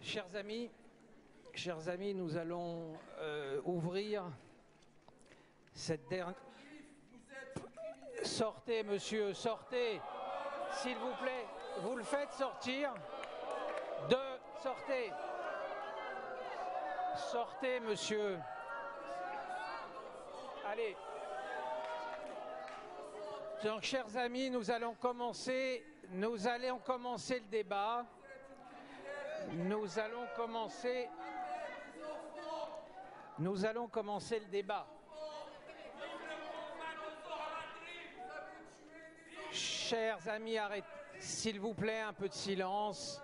Chers amis, nous allons ouvrir cette dernière... Sortez, monsieur, sortez, s'il vous plaît. Vous le faites sortir. Sortez. Sortez, monsieur. Allez. Donc, chers amis, nous allons commencer le débat. Nous allons commencer le débat. Chers amis, arrêtez, s'il vous plaît, un peu de silence.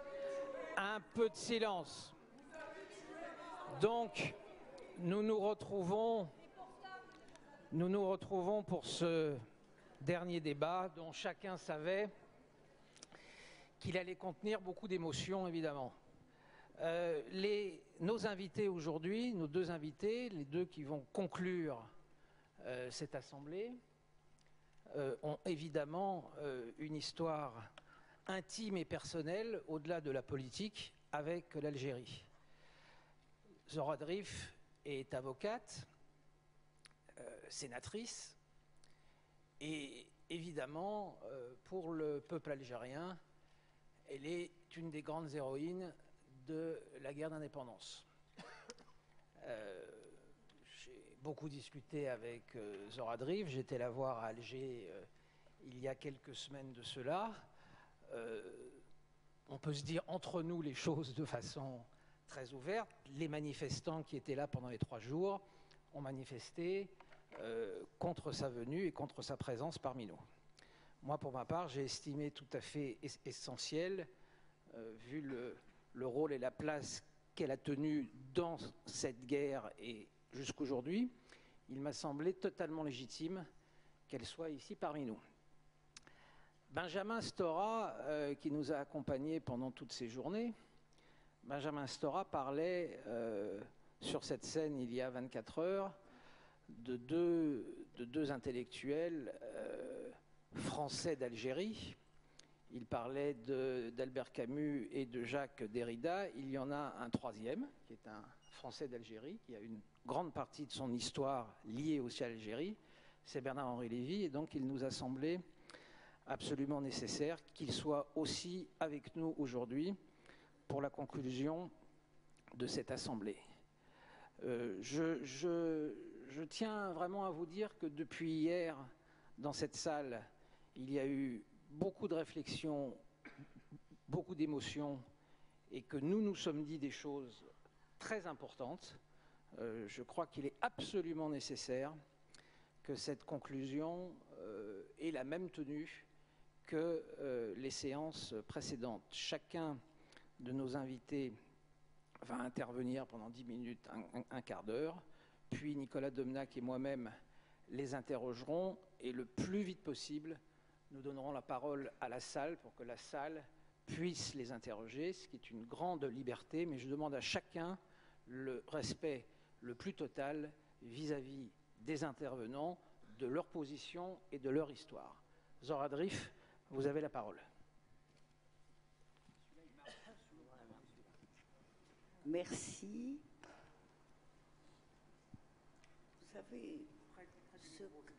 Un peu de silence. Donc, nous nous retrouvons pour ce dernier débat dont chacun savait qu'il allait contenir beaucoup d'émotions, évidemment. Nos invités aujourd'hui, nos deux invités, les deux qui vont conclure cette assemblée, ont évidemment une histoire intime et personnelle, au-delà de la politique, avec l'Algérie. Zora Drif est avocate, sénatrice, et évidemment, pour le peuple algérien, elle est une des grandes héroïnes de la guerre d'indépendance. J'ai beaucoup discuté avec Zora Drif, j'étais la voir à Alger il y a quelques semaines de cela. On peut se dire entre nous les choses de façon très ouverte. Les manifestants qui étaient là pendant les 3 jours ont manifesté contre sa venue et contre sa présence parmi nous. Moi, pour ma part, j'ai estimé tout à fait essentiel, vu le rôle et la place qu'elle a tenue dans cette guerre et jusqu'aujourd'hui, il m'a semblé totalement légitime qu'elle soit ici parmi nous. Benjamin Stora, qui nous a accompagnés pendant toutes ces journées, Benjamin Stora parlait sur cette scène il y a 24 heures de deux intellectuels français d'Algérie. Il parlait d'Albert Camus et de Jacques Derrida. Il y en a un troisième, qui est un Français d'Algérie, qui a une grande partie de son histoire liée aussi à l'Algérie. C'est Bernard-Henri Lévy, et donc il nous a semblé absolument nécessaire qu'il soit aussi avec nous aujourd'hui pour la conclusion de cette assemblée. Je tiens vraiment à vous dire que depuis hier, dans cette salle, il y a eu beaucoup de réflexions, beaucoup d'émotions, et que nous nous sommes dit des choses très importantes. Je crois qu'il est absolument nécessaire que cette conclusion ait la même tenue que les séances précédentes. Chacun de nos invités va intervenir pendant 10 minutes, un quart d'heure, puis Nicolas Domnac et moi-même les interrogerons, et le plus vite possible, nous donnerons la parole à la salle pour que la salle puisse les interroger, ce qui est une grande liberté, mais je demande à chacun le respect le plus total vis-à-vis des intervenants, de leur position et de leur histoire. Zora Drif, vous avez la parole. Merci. Vous savez,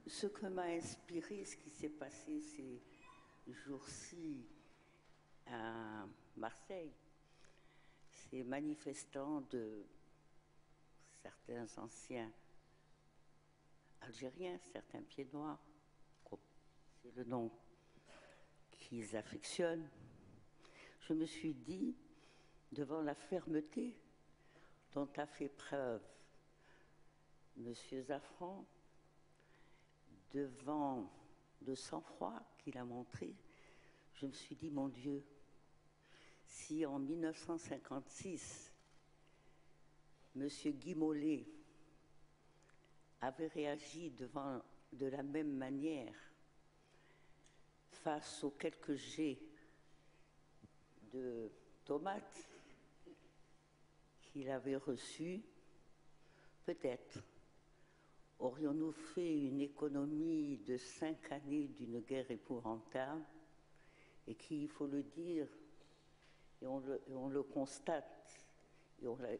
ce que m'a inspiré, ce qui s'est passé ces jours-ci à Marseille, ces manifestants de certains anciens Algériens, certains pieds noirs, c'est le nom qu'ils affectionnent, je me suis dit, devant la fermeté dont a fait preuve M. Zafran, devant le sang-froid qu'il a montré, je me suis dit, mon Dieu, si en 1956, M. Guy Mollet avait réagi de la même manière face aux quelques jets de tomates qu'il avait reçus, peut-être aurions-nous fait une économie de 5 années d'une guerre épouvantable et qui, il faut le dire, et on le constate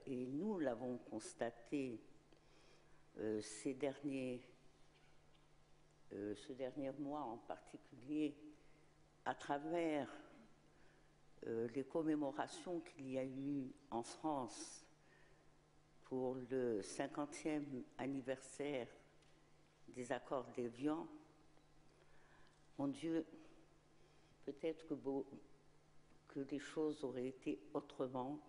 et nous l'avons constaté ce dernier mois en particulier, à travers les commémorations qu'il y a eu en France pour le 50e anniversaire des accords d'Évian. Mon Dieu, peut-être que les choses auraient été autrement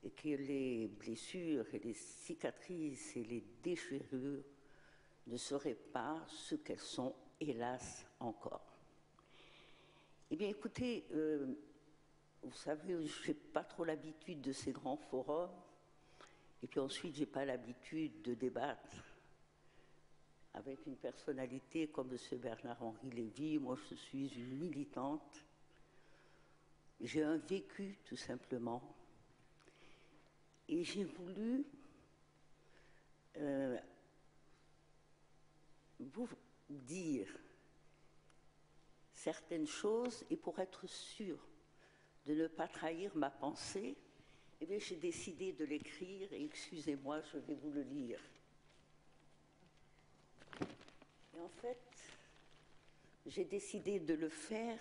et que les blessures et les cicatrices et les déchirures ne seraient pas ce qu'elles sont, hélas, encore. Eh bien, écoutez, vous savez, je n'ai pas trop l'habitude de ces grands forums, et puis ensuite, je n'ai pas l'habitude de débattre avec une personnalité comme M. Bernard-Henri Lévy. Moi, je suis une militante. J'ai un vécu, tout simplement. Et j'ai voulu vous dire certaines choses, et pour être sûre de ne pas trahir ma pensée, eh bien, j'ai décidé de l'écrire, et excusez-moi, je vais vous le lire. Et en fait, j'ai décidé de le faire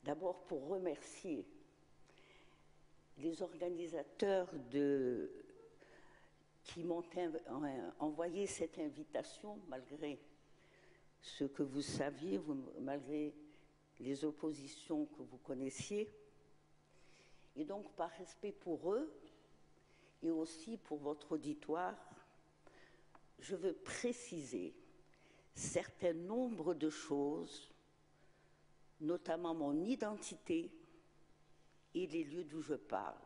d'abord pour remercier les organisateurs qui m'ont envoyé cette invitation, malgré ce que vous saviez, malgré les oppositions que vous connaissiez. Et donc, par respect pour eux et aussi pour votre auditoire, je veux préciser certain nombre de choses, notamment mon identité et les lieux d'où je parle.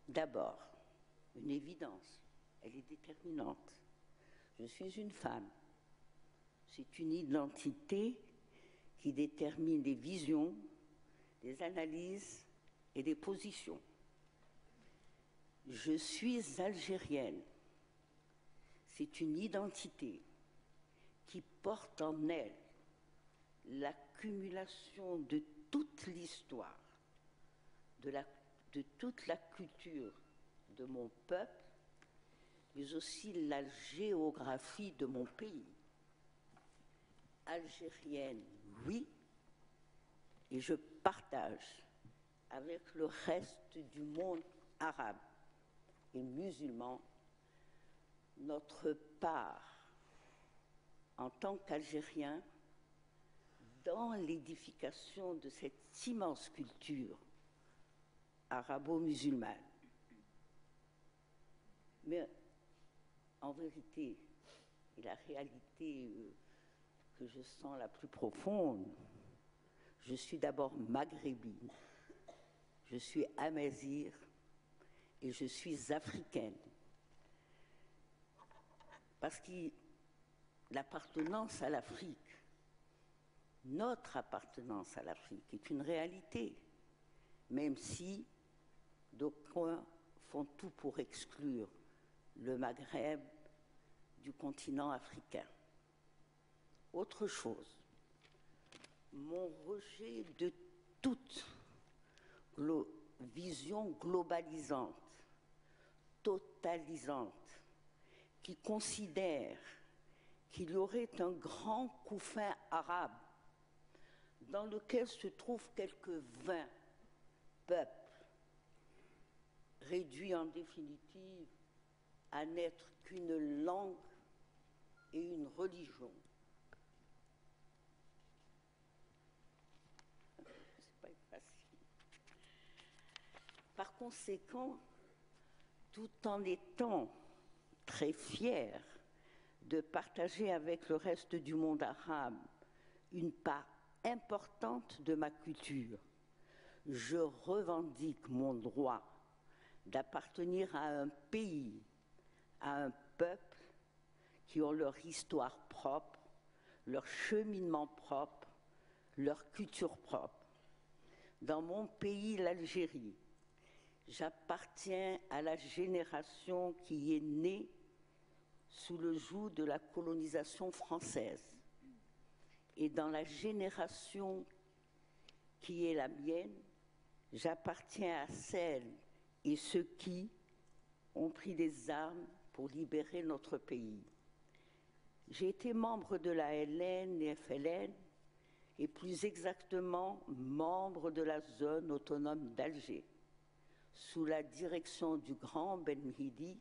D'abord, une évidence, elle est déterminante. Je suis une femme. C'est une identité qui détermine les visions, les analyses et les positions. Je suis algérienne. C'est une identité qui porte en elle l'accumulation de toute l'histoire, de toute la culture de mon peuple, mais aussi la géographie de mon pays. Algérienne, oui, et je partage avec le reste du monde arabe et musulman notre part en tant qu'Algériens dans l'édification de cette immense culture arabo-musulmane. Mais en vérité, et la réalité que je sens la plus profonde, je suis d'abord maghrébine, je suis amazigh et je suis africaine. Parce que l'appartenance à l'Afrique, notre appartenance à l'Afrique est une réalité, même si d'aucuns font tout pour exclure le Maghreb du continent africain. Autre chose, mon rejet de toute vision globalisante, totalisante, qui considère qu'il y aurait un grand couffin arabe dans lequel se trouvent quelques 20 peuples, réduits en définitive à n'être qu'une langue et une religion. C'est pas facile. Par conséquent, tout en étant très fier de partager avec le reste du monde arabe une part importante de ma culture, je revendique mon droit d'appartenir à un pays, à un peuple qui ont leur histoire propre, leur cheminement propre, leur culture propre. Dans mon pays, l'Algérie, j'appartiens à la génération qui est née sous le joug de la colonisation française. Et dans la génération qui est la mienne, j'appartiens à celle et ceux qui ont pris les armes pour libérer notre pays. J'ai été membre de la LN et FLN, et plus exactement membre de la zone autonome d'Alger, sous la direction du grand Ben Mhidi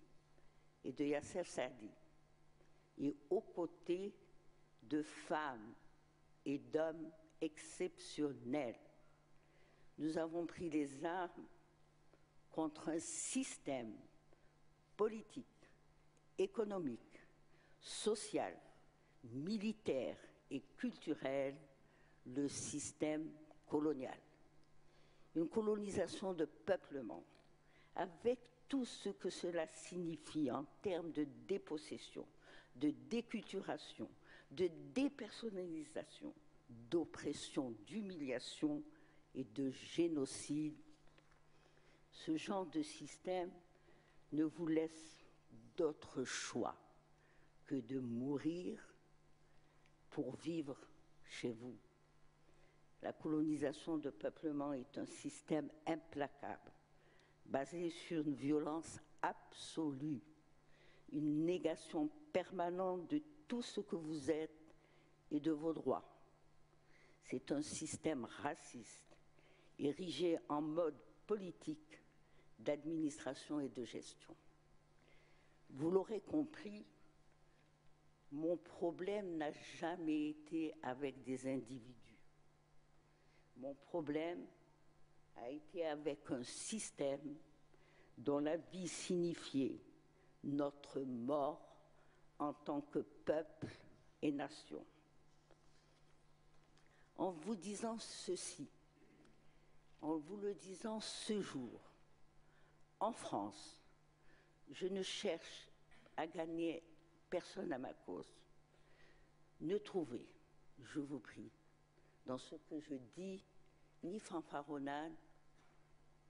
et de Yasser Saadi, et aux côtés de femmes et d'hommes exceptionnels. Nous avons pris les armes contre un système politique, économique, social, militaire et culturel, le système colonial. Une colonisation de peuplement, avec tout ce que cela signifie en termes de dépossession, de déculturation, de dépersonnalisation, d'oppression, d'humiliation et de génocide. Ce genre de système ne vous laisse d'autre choix que de mourir pour vivre chez vous. La colonisation de peuplement est un système implacable, basé sur une violence absolue, une négation permanente de tout ce que vous êtes et de vos droits. C'est un système raciste, érigé en mode politique, d'administration et de gestion. Vous l'aurez compris, mon problème n'a jamais été avec des individus. Mon problème a été avec un système dont la vie signifiait notre mort en tant que peuple et nation. En vous disant ceci, en vous le disant ce jour, en France, je ne cherche à gagner personne à ma cause. Ne trouvez, je vous prie, dans ce que je dis, ni fanfaronnade,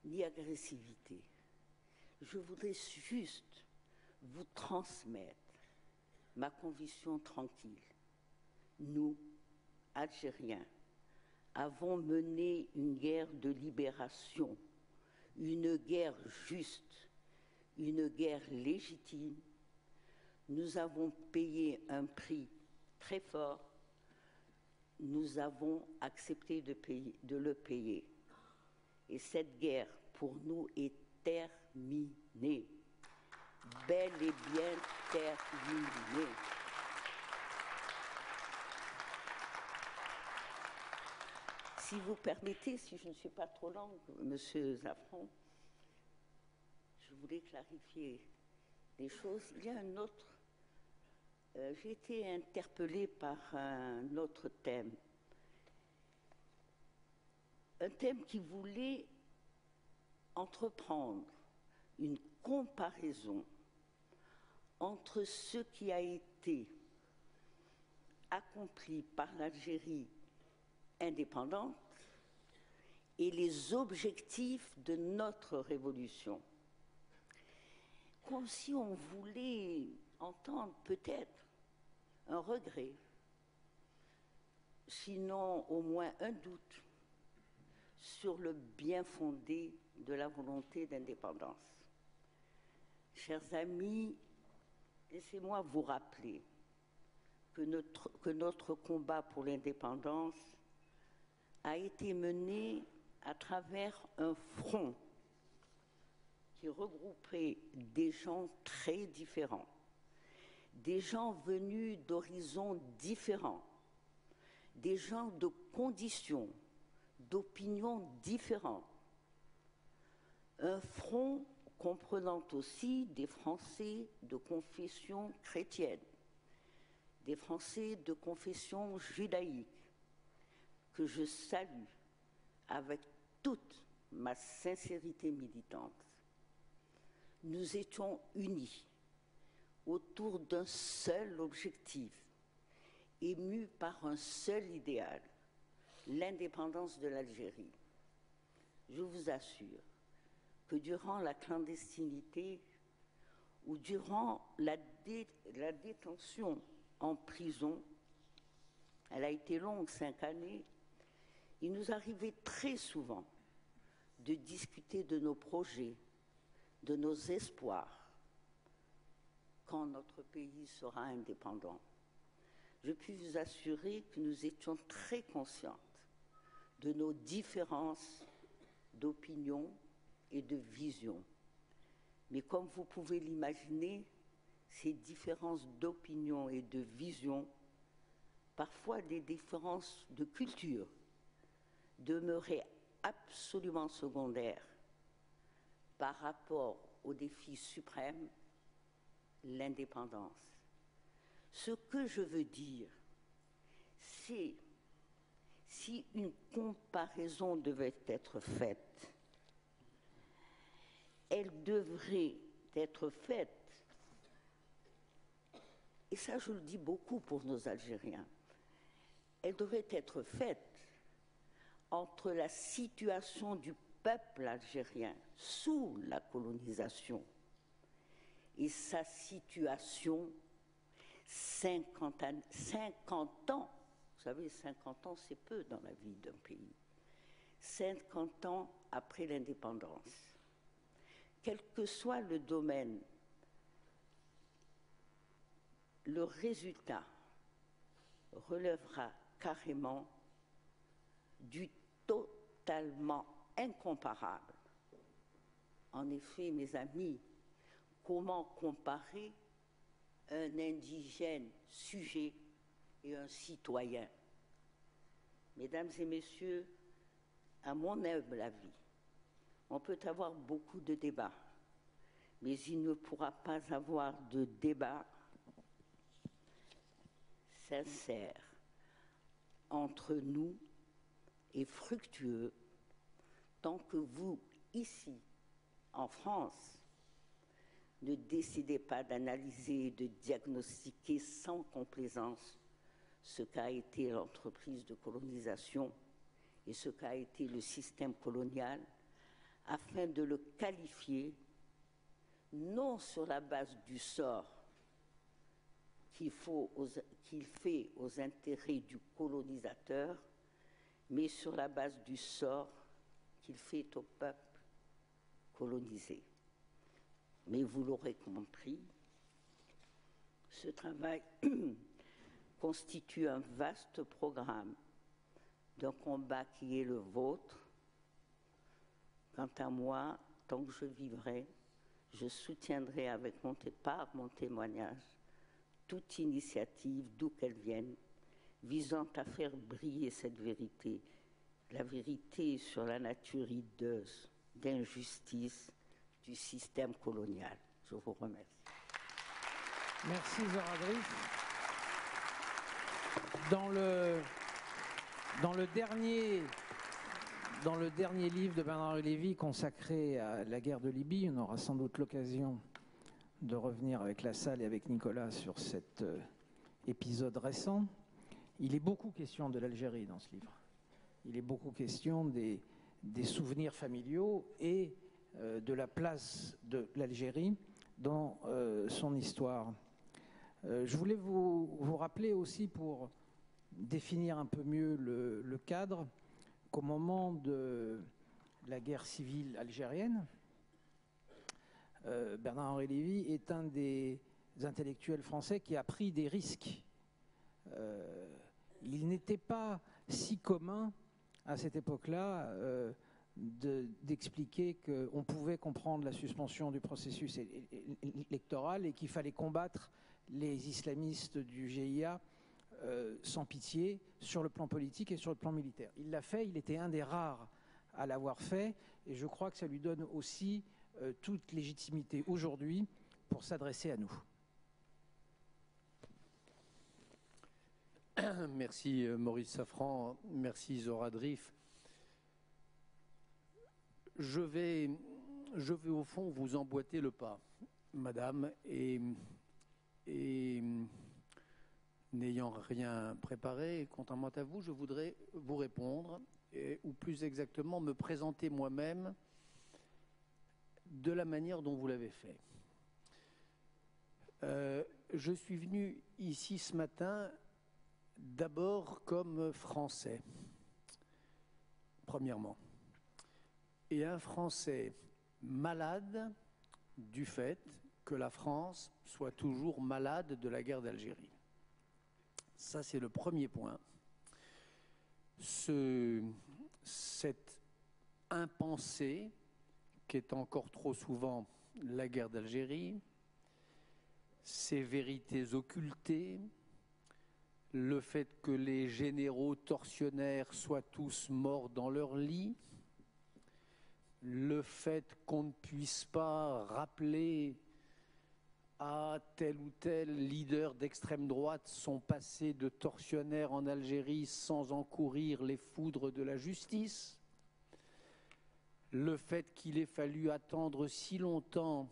ni agressivité. Je voudrais juste vous transmettre ma conviction tranquille. Nous, Algériens, avons mené une guerre de libération, une guerre juste, une guerre légitime. Nous avons payé un prix très fort. Nous avons accepté de le payer. Et cette guerre, pour nous, est terminée. Bel et bien terminée. Si vous permettez, si je ne suis pas trop longue, Monsieur Zafran, je voulais clarifier des choses. Il y a un autre. J'ai été interpellée par un autre thème. Un thème qui voulait entreprendre une comparaison entre ce qui a été accompli par l'Algérie indépendante et les objectifs de notre révolution. Comme si on voulait entendre peut-être un regret, sinon au moins un doute sur le bien fondé de la volonté d'indépendance. Chers amis, laissez-moi vous rappeler que notre combat pour l'indépendance a été mené à travers un front qui regroupait des gens très différents, des gens venus d'horizons différents, des gens de conditions, d'opinions différentes. Un front comprenant aussi des Français de confession chrétienne, des Français de confession judaïque, que je salue avec toute ma sincérité militante. Nous étions unis autour d'un seul objectif, émus par un seul idéal, l'indépendance de l'Algérie. Je vous assure que durant la clandestinité ou durant la détention en prison, elle a été longue, 5 années, il nous arrivait très souvent de discuter de nos projets, de nos espoirs quand notre pays sera indépendant. Je puis vous assurer que nous étions très conscientes de nos différences d'opinion et de vision. Mais comme vous pouvez l'imaginer, ces différences d'opinion et de vision, parfois des différences de culture, demeuraient absolument secondaires par rapport au défi suprême, l'indépendance. Ce que je veux dire, c'est si une comparaison devait être faite, elle devrait être faite, et ça je le dis beaucoup pour nos Algériens, elle devrait être faite entre la situation du peuple algérien sous la colonisation et sa situation 50 ans, vous savez, 50 ans c'est peu dans la vie d'un pays, 50 ans après l'indépendance. Quel que soit le domaine, le résultat relèvera carrément du totalement incomparable. En effet, mes amis, comment comparer un indigène sujet et un citoyen? Mesdames et messieurs, à mon humble avis, on peut avoir beaucoup de débats, mais il ne pourra pas avoir de débat sincère entre nous et fructueux tant que vous, ici, en France, ne décidez pas d'analyser et de diagnostiquer sans complaisance ce qu'a été l'entreprise de colonisation et ce qu'a été le système colonial, afin de le qualifier non sur la base du sort qu'il fait aux intérêts du colonisateur, mais sur la base du sort qu'il fait au peuple colonisé. Mais vous l'aurez compris, ce travail constitue un vaste programme d'un combat qui est le vôtre. Quant à moi, tant que je vivrai, je soutiendrai par mon témoignage toute initiative, d'où qu'elle vienne, visant à faire briller cette vérité, la vérité sur la nature hideuse, d'injustice du système colonial. Je vous remercie. Merci Zora Drif. Dans le dernier livre de Bernard-Henri Lévy consacré à la guerre de Libye, on aura sans doute l'occasion de revenir avec la salle et avec Nicolas sur cet épisode récent. Il est beaucoup question de l'Algérie dans ce livre. Il est beaucoup question des souvenirs familiaux et de la place de l'Algérie dans son histoire. Je voulais vous rappeler aussi, pour définir un peu mieux le cadre, qu'au moment de la guerre civile algérienne, Bernard-Henri Lévy est un des intellectuels français qui a pris des risques. Il n'était pas si commun à cette époque-là d'expliquer qu'on pouvait comprendre la suspension du processus électoral et qu'il fallait combattre les islamistes du GIA sans pitié sur le plan politique et sur le plan militaire. Il l'a fait, il était un des rares à l'avoir fait, et je crois que ça lui donne aussi toute légitimité aujourd'hui pour s'adresser à nous. Merci Maurice Safran, merci Zora Drif. Je vais au fond vous emboîter le pas, madame, et n'ayant rien préparé, contrairement à vous, je voudrais vous répondre, ou plus exactement me présenter moi-même de la manière dont vous l'avez fait. Je suis venu ici ce matin d'abord comme Français, premièrement, et un Français malade du fait que la France soit toujours malade de la guerre d'Algérie. Ça, c'est le premier point. Cette impensée qu'est encore trop souvent la guerre d'Algérie, ces vérités occultées, le fait que les généraux tortionnaires soient tous morts dans leur lit, le fait qu'on ne puisse pas rappeler à tel ou tel leader d'extrême droite son passé de tortionnaire en Algérie sans encourir les foudres de la justice, le fait qu'il ait fallu attendre si longtemps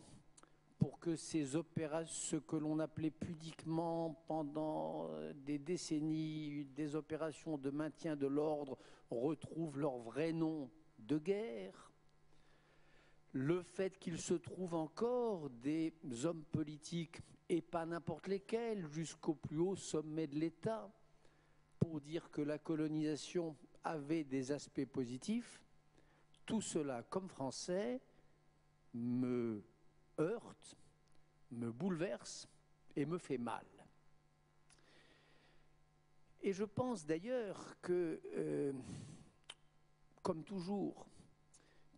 pour que ces opérations, ce que l'on appelait pudiquement pendant des décennies, des opérations de maintien de l'ordre, retrouvent leur vrai nom de guerre, le fait qu'il se trouve encore des hommes politiques, et pas n'importe lesquels, jusqu'au plus haut sommet de l'État, pour dire que la colonisation avait des aspects positifs, tout cela, comme Français, me heurte, me bouleverse et me fait mal. Et je pense d'ailleurs que, comme toujours,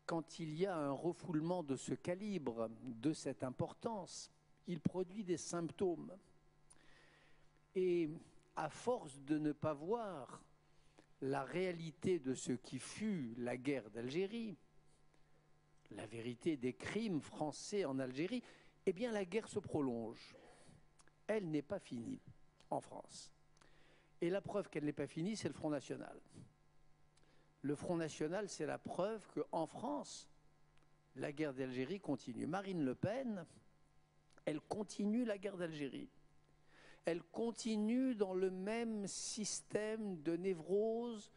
quand il y a un refoulement de ce calibre, de cette importance, il produit des symptômes. Et à force de ne pas voir la réalité de ce qui fut la guerre d'Algérie, la vérité des crimes français en Algérie, eh bien la guerre se prolonge. Elle n'est pas finie en France. Et la preuve qu'elle n'est pas finie, c'est le Front National. Le Front National, c'est la preuve qu'en France, la guerre d'Algérie continue. Marine Le Pen, elle continue la guerre d'Algérie. Elle continue dans le même système de névrose,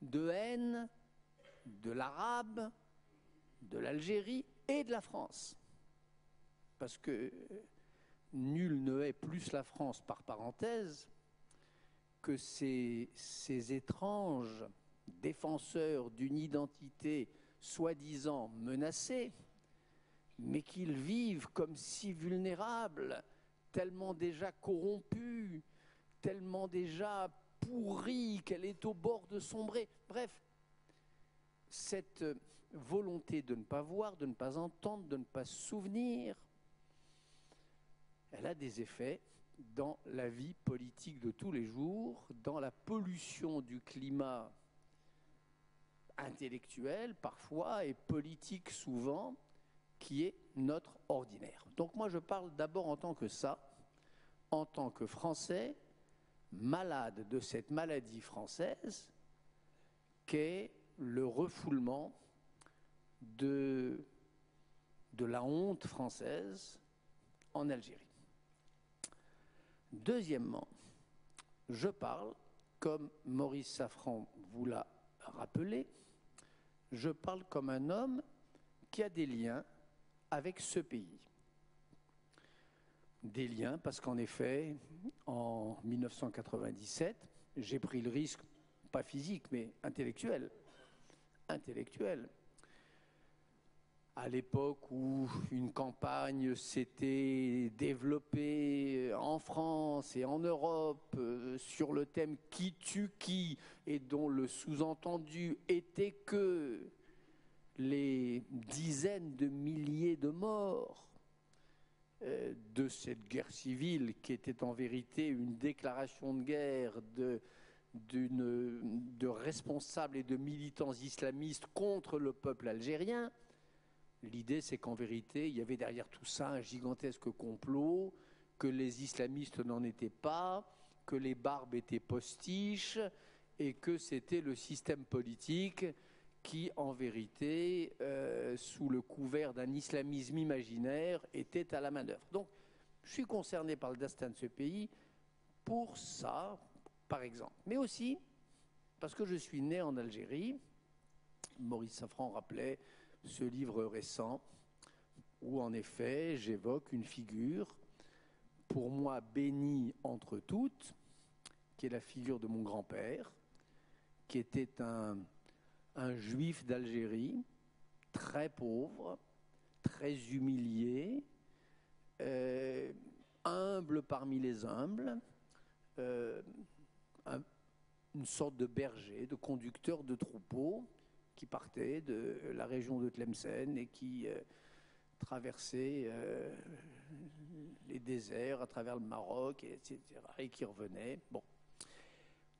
de haine, de l'arabe, de l'Algérie et de la France. Parce que nul ne hait plus la France, par parenthèse, que ces étranges défenseurs d'une identité soi-disant menacée, mais qu'ils vivent comme si vulnérables, tellement déjà corrompue, tellement déjà pourrie qu'elle est au bord de sombrer. Bref, cette volonté de ne pas voir, de ne pas entendre, de ne pas se souvenir, elle a des effets dans la vie politique de tous les jours, dans la pollution du climat intellectuel parfois et politique souvent, qui est notre ordinaire. Donc moi je parle d'abord en tant que ça, en tant que Français, malade de cette maladie française qu'est le refoulement de la honte française en Algérie. Deuxièmement, je parle, comme Maurice Safran vous l'a rappelé, je parle comme un homme qui a des liens avec ce pays. Des liens parce qu'en effet, en 1997, j'ai pris le risque, pas physique, mais intellectuel, à l'époque où une campagne s'était développée en France et en Europe sur le thème « Qui tue qui ?» et dont le sous-entendu était que les dizaines de milliers de morts de cette guerre civile qui était en vérité une déclaration de guerre de responsables et de militants islamistes contre le peuple algérien. L'idée, c'est qu'en vérité, il y avait derrière tout ça un gigantesque complot, que les islamistes n'en étaient pas, que les barbes étaient postiches et que c'était le système politique qui, en vérité, sous le couvert d'un islamisme imaginaire, était à la manœuvre. Donc, je suis concerné par le destin de ce pays pour ça, par exemple. Mais aussi parce que je suis né en Algérie. Maurice Safran rappelait ce livre récent où, en effet, j'évoque une figure, pour moi bénie entre toutes, qui est la figure de mon grand-père, qui était un juif d'Algérie, très pauvre, très humilié, humble parmi les humbles, une sorte de berger, de conducteur de troupeaux qui partait de la région de Tlemcen et qui traversait les déserts à travers le Maroc, etc., et qui revenait. Bon.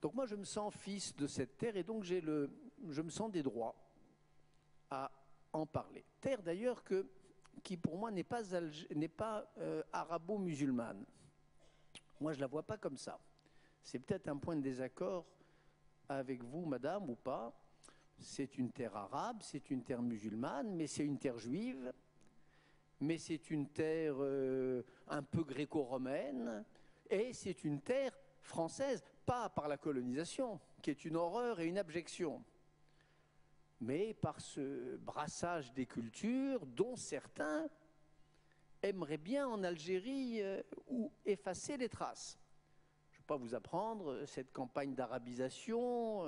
Donc moi, je me sens fils de cette terre et donc je me sens des droits à en parler. Terre d'ailleurs qui pour moi n'est pas arabo-musulmane. Moi, je ne la vois pas comme ça. C'est peut-être un point de désaccord avec vous, madame, ou pas. C'est une terre arabe, c'est une terre musulmane, mais c'est une terre juive, mais c'est une terre un peu gréco-romaine, et c'est une terre française, pas par la colonisation, qui est une horreur et une abjection, mais par ce brassage des cultures dont certains aimeraient bien en Algérie ou effacer les traces. Je ne vais pas vous apprendre cette campagne d'arabisation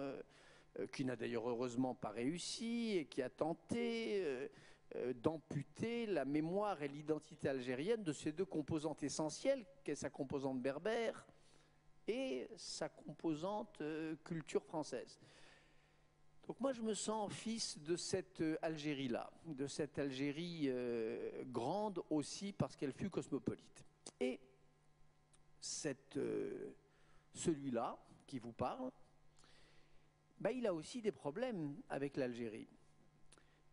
qui n'a d'ailleurs heureusement pas réussi et qui a tenté d'amputer la mémoire et l'identité algérienne de ces deux composantes essentielles, qu'est sa composante berbère et sa composante culture française. Donc moi je me sens fils de cette Algérie-là, de cette Algérie grande aussi parce qu'elle fut cosmopolite. Et celui-là qui vous parle, il a aussi des problèmes avec l'Algérie.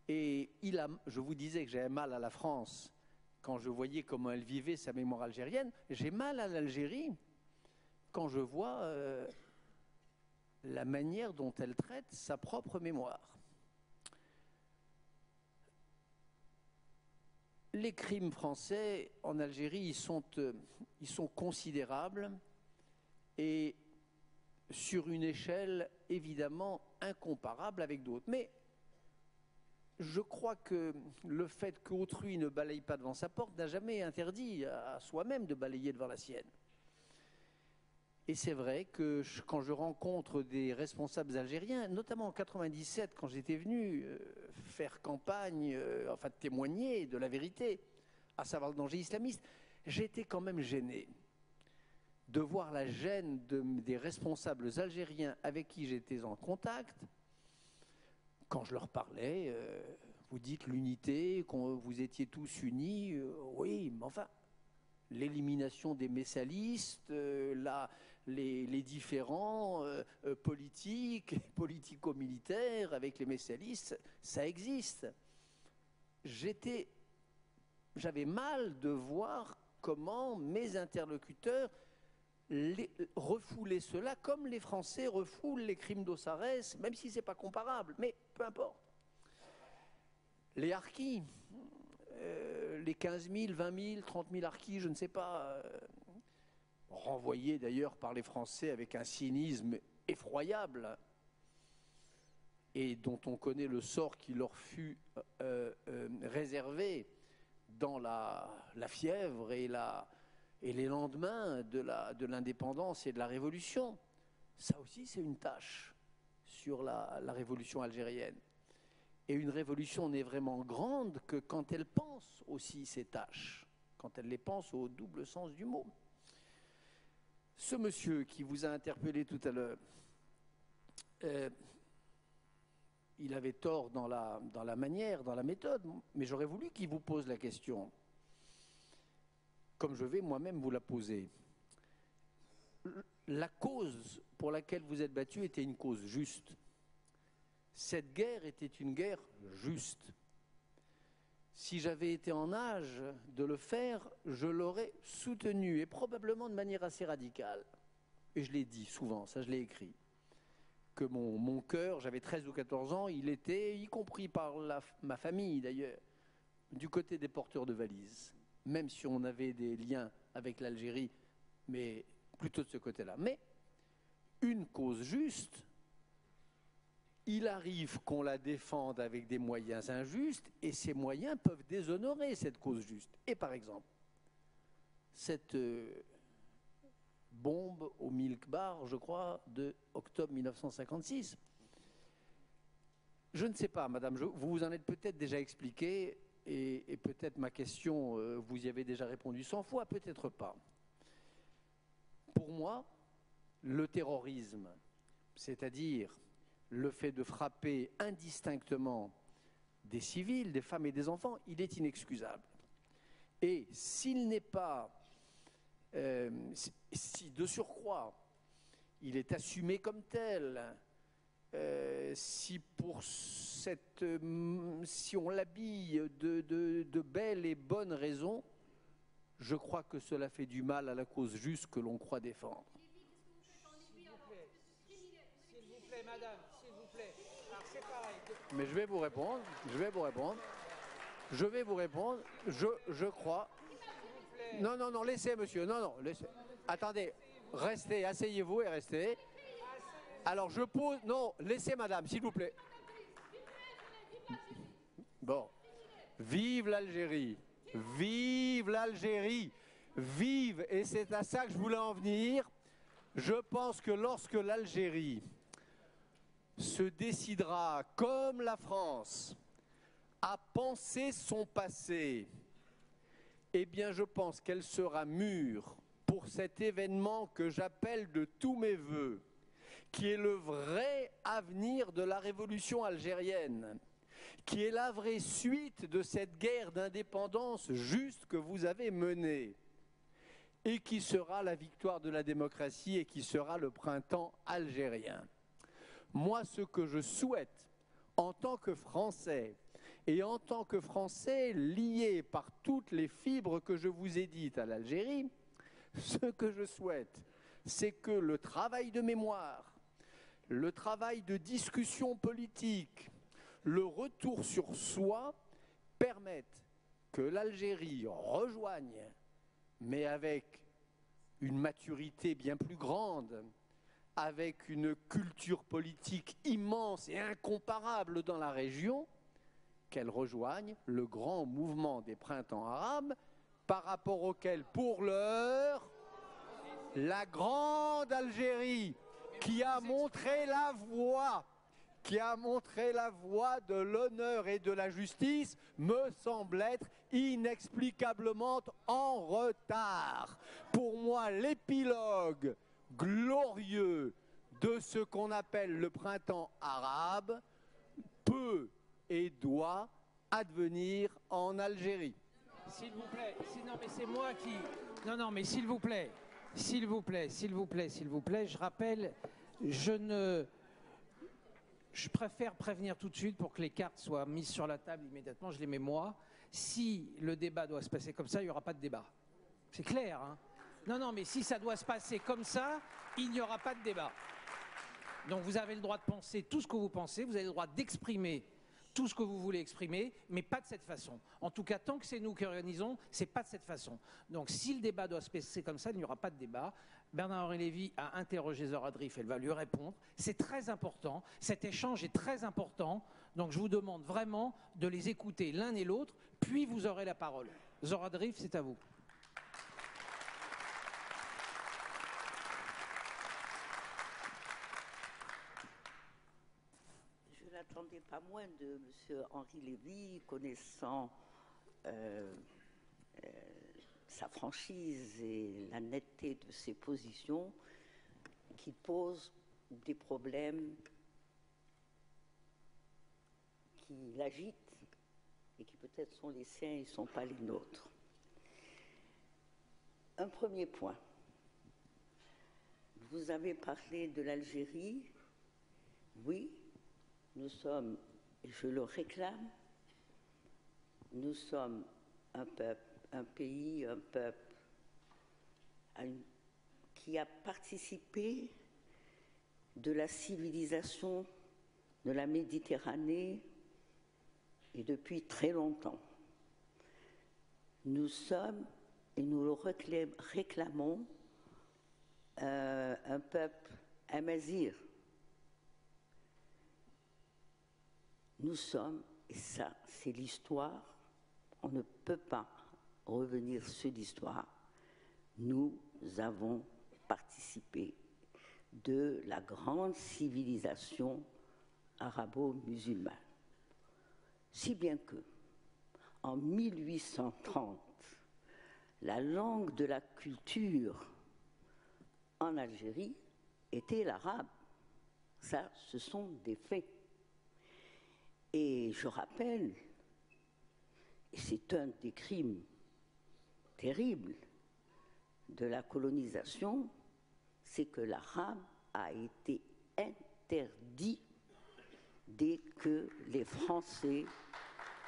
Et je vous disais que j'avais mal à la France quand je voyais comment elle vivait sa mémoire algérienne. J'ai mal à l'Algérie quand je vois la manière dont elle traite sa propre mémoire. Les crimes français en Algérie, ils sont considérables et sur une échelle évidemment incomparable avec d'autres. Mais je crois que le fait qu'autrui ne balaye pas devant sa porte n'a jamais interdit à soi-même de balayer devant la sienne. Et c'est vrai que quand je rencontre des responsables algériens, notamment en 97, quand j'étais venu faire campagne, témoigner de la vérité, à savoir le danger islamiste, j'étais quand même gêné de voir la gêne des responsables algériens avec qui j'étais en contact. Quand je leur parlais, vous dites l'unité, quand vous étiez tous unis, oui, mais enfin, l'élimination des messalistes, les différends politiques, politico-militaires avec les messalistes, ça existe. J'avais mal de voir comment mes interlocuteurs refouler cela comme les Français refoulent les crimes d'Ossarès, même si ce n'est pas comparable, mais peu importe. Les harkis, les 15 000, 20 000, 30 000 harkis, je ne sais pas, renvoyés d'ailleurs par les Français avec un cynisme effroyable et dont on connaît le sort qui leur fut réservé dans la fièvre et les lendemains de l'indépendance et de la révolution. Ça aussi, c'est une tâche sur la révolution algérienne. Et une révolution n'est vraiment grande que quand elle pense aussi ses tâches, quand elle les pense au double sens du mot. Ce monsieur qui vous a interpellé tout à l'heure, il avait tort dans la manière, dans la méthode, mais j'aurais voulu qu'il vous pose la question, comme je vais moi-même vous la poser. La cause pour laquelle vous êtes battu était une cause juste. Cette guerre était une guerre juste. Si j'avais été en âge de le faire, je l'aurais soutenu, et probablement de manière assez radicale. Et je l'ai dit souvent, ça je l'ai écrit, que mon cœur, j'avais 13 ou 14 ans, il était, y compris par ma famille d'ailleurs, du côté des porteurs de valises. Même si on avait des liens avec l'Algérie, mais plutôt de ce côté-là. Mais une cause juste, il arrive qu'on la défende avec des moyens injustes, et ces moyens peuvent déshonorer cette cause juste. Et par exemple, cette bombe au Milk Bar, je crois, de octobre 1956. Je ne sais pas, madame, vous vous en êtes peut-être déjà expliqué. et peut-être ma question, vous y avez déjà répondu 100 fois, peut-être pas. Pour moi, le terrorisme, c'est-à-dire le fait de frapper indistinctement des civils, des femmes et des enfants, il est inexcusable. Et s'il n'est pas, si de surcroît, il est assumé comme tel, si on l'habille de belles et bonnes raisons, je crois que cela fait du mal à la cause juste que l'on croit défendre. S'il vous plaît, madame, s'il vous plaît. Alors c'est pareil. Mais je vais vous répondre, je crois. Non, laissez, monsieur, non, laissez. Attendez, restez, asseyez-vous et restez. Alors je pose, non, laissez madame, s'il vous plaît. Bon, vive l'Algérie, vive l'Algérie, vive, et c'est à ça que je voulais en venir. Je pense que lorsque l'Algérie se décidera, comme la France, à penser son passé, eh bien je pense qu'elle sera mûre pour cet événement que j'appelle de tous mes voeux, qui est le vrai avenir de la révolution algérienne, qui est la vraie suite de cette guerre d'indépendance juste que vous avez menée, et qui sera la victoire de la démocratie et qui sera le printemps algérien. Moi, ce que je souhaite, en tant que Français, et en tant que Français lié par toutes les fibres que je vous ai dites à l'Algérie, ce que je souhaite, c'est que le travail de mémoire, le travail de discussion politique, le retour sur soi permettent que l'Algérie rejoigne, mais avec une maturité bien plus grande, avec une culture politique immense et incomparable dans la région, qu'elle rejoigne le grand mouvement des printemps arabes, par rapport auquel, pour l'heure, la grande Algérie, qui a montré la voie de l'honneur et de la justice, me semble être inexplicablement en retard. Pour moi, l'épilogue glorieux de ce qu'on appelle le printemps arabe peut et doit advenir en Algérie. S'il vous plaît, non mais c'est moi qui... Non mais s'il vous plaît, je rappelle, je préfère prévenir tout de suite pour que les cartes soient mises sur la table immédiatement, je les mets moi. Si le débat doit se passer comme ça, il n'y aura pas de débat. C'est clair, hein? Non, mais si ça doit se passer comme ça, il n'y aura pas de débat. Donc vous avez le droit de penser tout ce que vous pensez, vous avez le droit d'exprimer tout ce que vous voulez exprimer, mais pas de cette façon. En tout cas, tant que c'est nous qui organisons, c'est pas de cette façon. Donc si le débat doit se passer comme ça, il n'y aura pas de débat. Bernard-Henri Lévy a interrogé Zora Drif, elle va lui répondre. C'est très important, cet échange est très important, donc je vous demande vraiment de les écouter l'un et l'autre, puis vous aurez la parole. Zora Drif, c'est à vous. Je n'attendais pas moins de M. Henri Lévy, connaissant sa franchise et la netteté de ses positions, qui pose des problèmes qui l'agitent et qui peut-être sont les siens et ne sont pas les nôtres. Un premier point. Vous avez parlé de l'Algérie. Oui, nous sommes, et je le réclame, nous sommes un peuple, un pays, un peuple qui a participé de la civilisation de la Méditerranée et depuis très longtemps. Nous sommes, et nous le réclamons, un peuple amazigh. Nous sommes, et ça c'est l'histoire, on ne peut pas revenir sur l'histoire, nous avons participé de la grande civilisation arabo-musulmane. Si bien que, en 1830, la langue de la culture en Algérie était l'arabe. Ça, ce sont des faits. Et je rappelle, et c'est un des crimes terribles de la colonisation, c'est que l'arabe a été interdit dès que les Français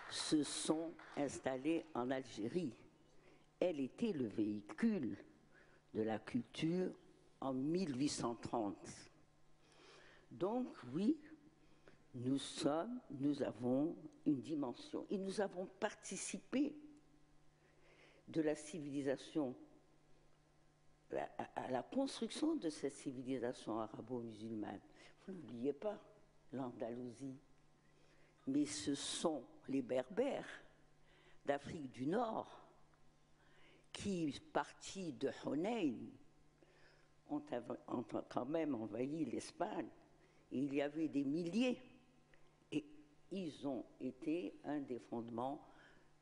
se sont installés en Algérie. Elle était le véhicule de la culture en 1830. Donc oui, nous avons une dimension et nous avons participé de la civilisation, à la construction de cette civilisation arabo-musulmane. Vous n'oubliez pas l'Andalousie, mais ce sont les Berbères d'Afrique du Nord qui, partis de Hunayn, ont quand même envahi l'Espagne. Et il y avait des milliers. Et ils ont été un des fondements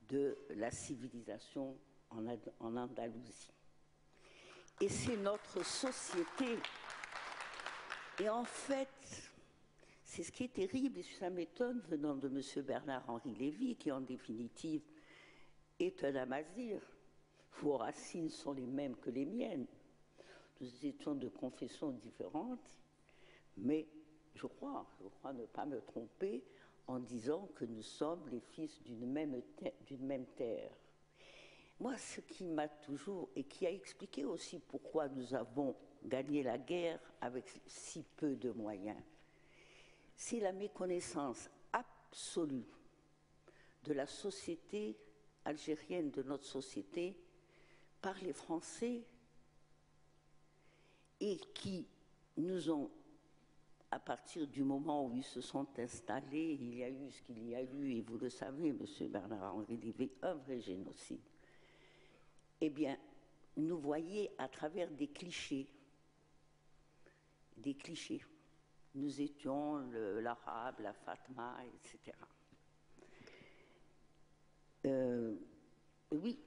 de la civilisation en Andalousie. Et c'est notre société. Et en fait, c'est ce qui est terrible, et ça m'étonne venant de M. Bernard-Henri Lévy, qui en définitive est un amazigh. Vos racines sont les mêmes que les miennes. Nous étions de confessions différentes, mais je crois ne pas me tromper en disant que nous sommes les fils d'une même terre. Moi, ce qui m'a toujours, et qui a expliqué aussi pourquoi nous avons gagné la guerre avec si peu de moyens, c'est la méconnaissance absolue de la société algérienne, de notre société, par les Français, et qui nous ont, à partir du moment où ils se sont installés, il y a eu ce qu'il y a eu, et vous le savez, M. Bernard-Henri Lévy, un vrai génocide. Eh bien, nous voyons à travers des clichés. Des clichés. Nous étions l'arabe, la Fatma, etc. Oui.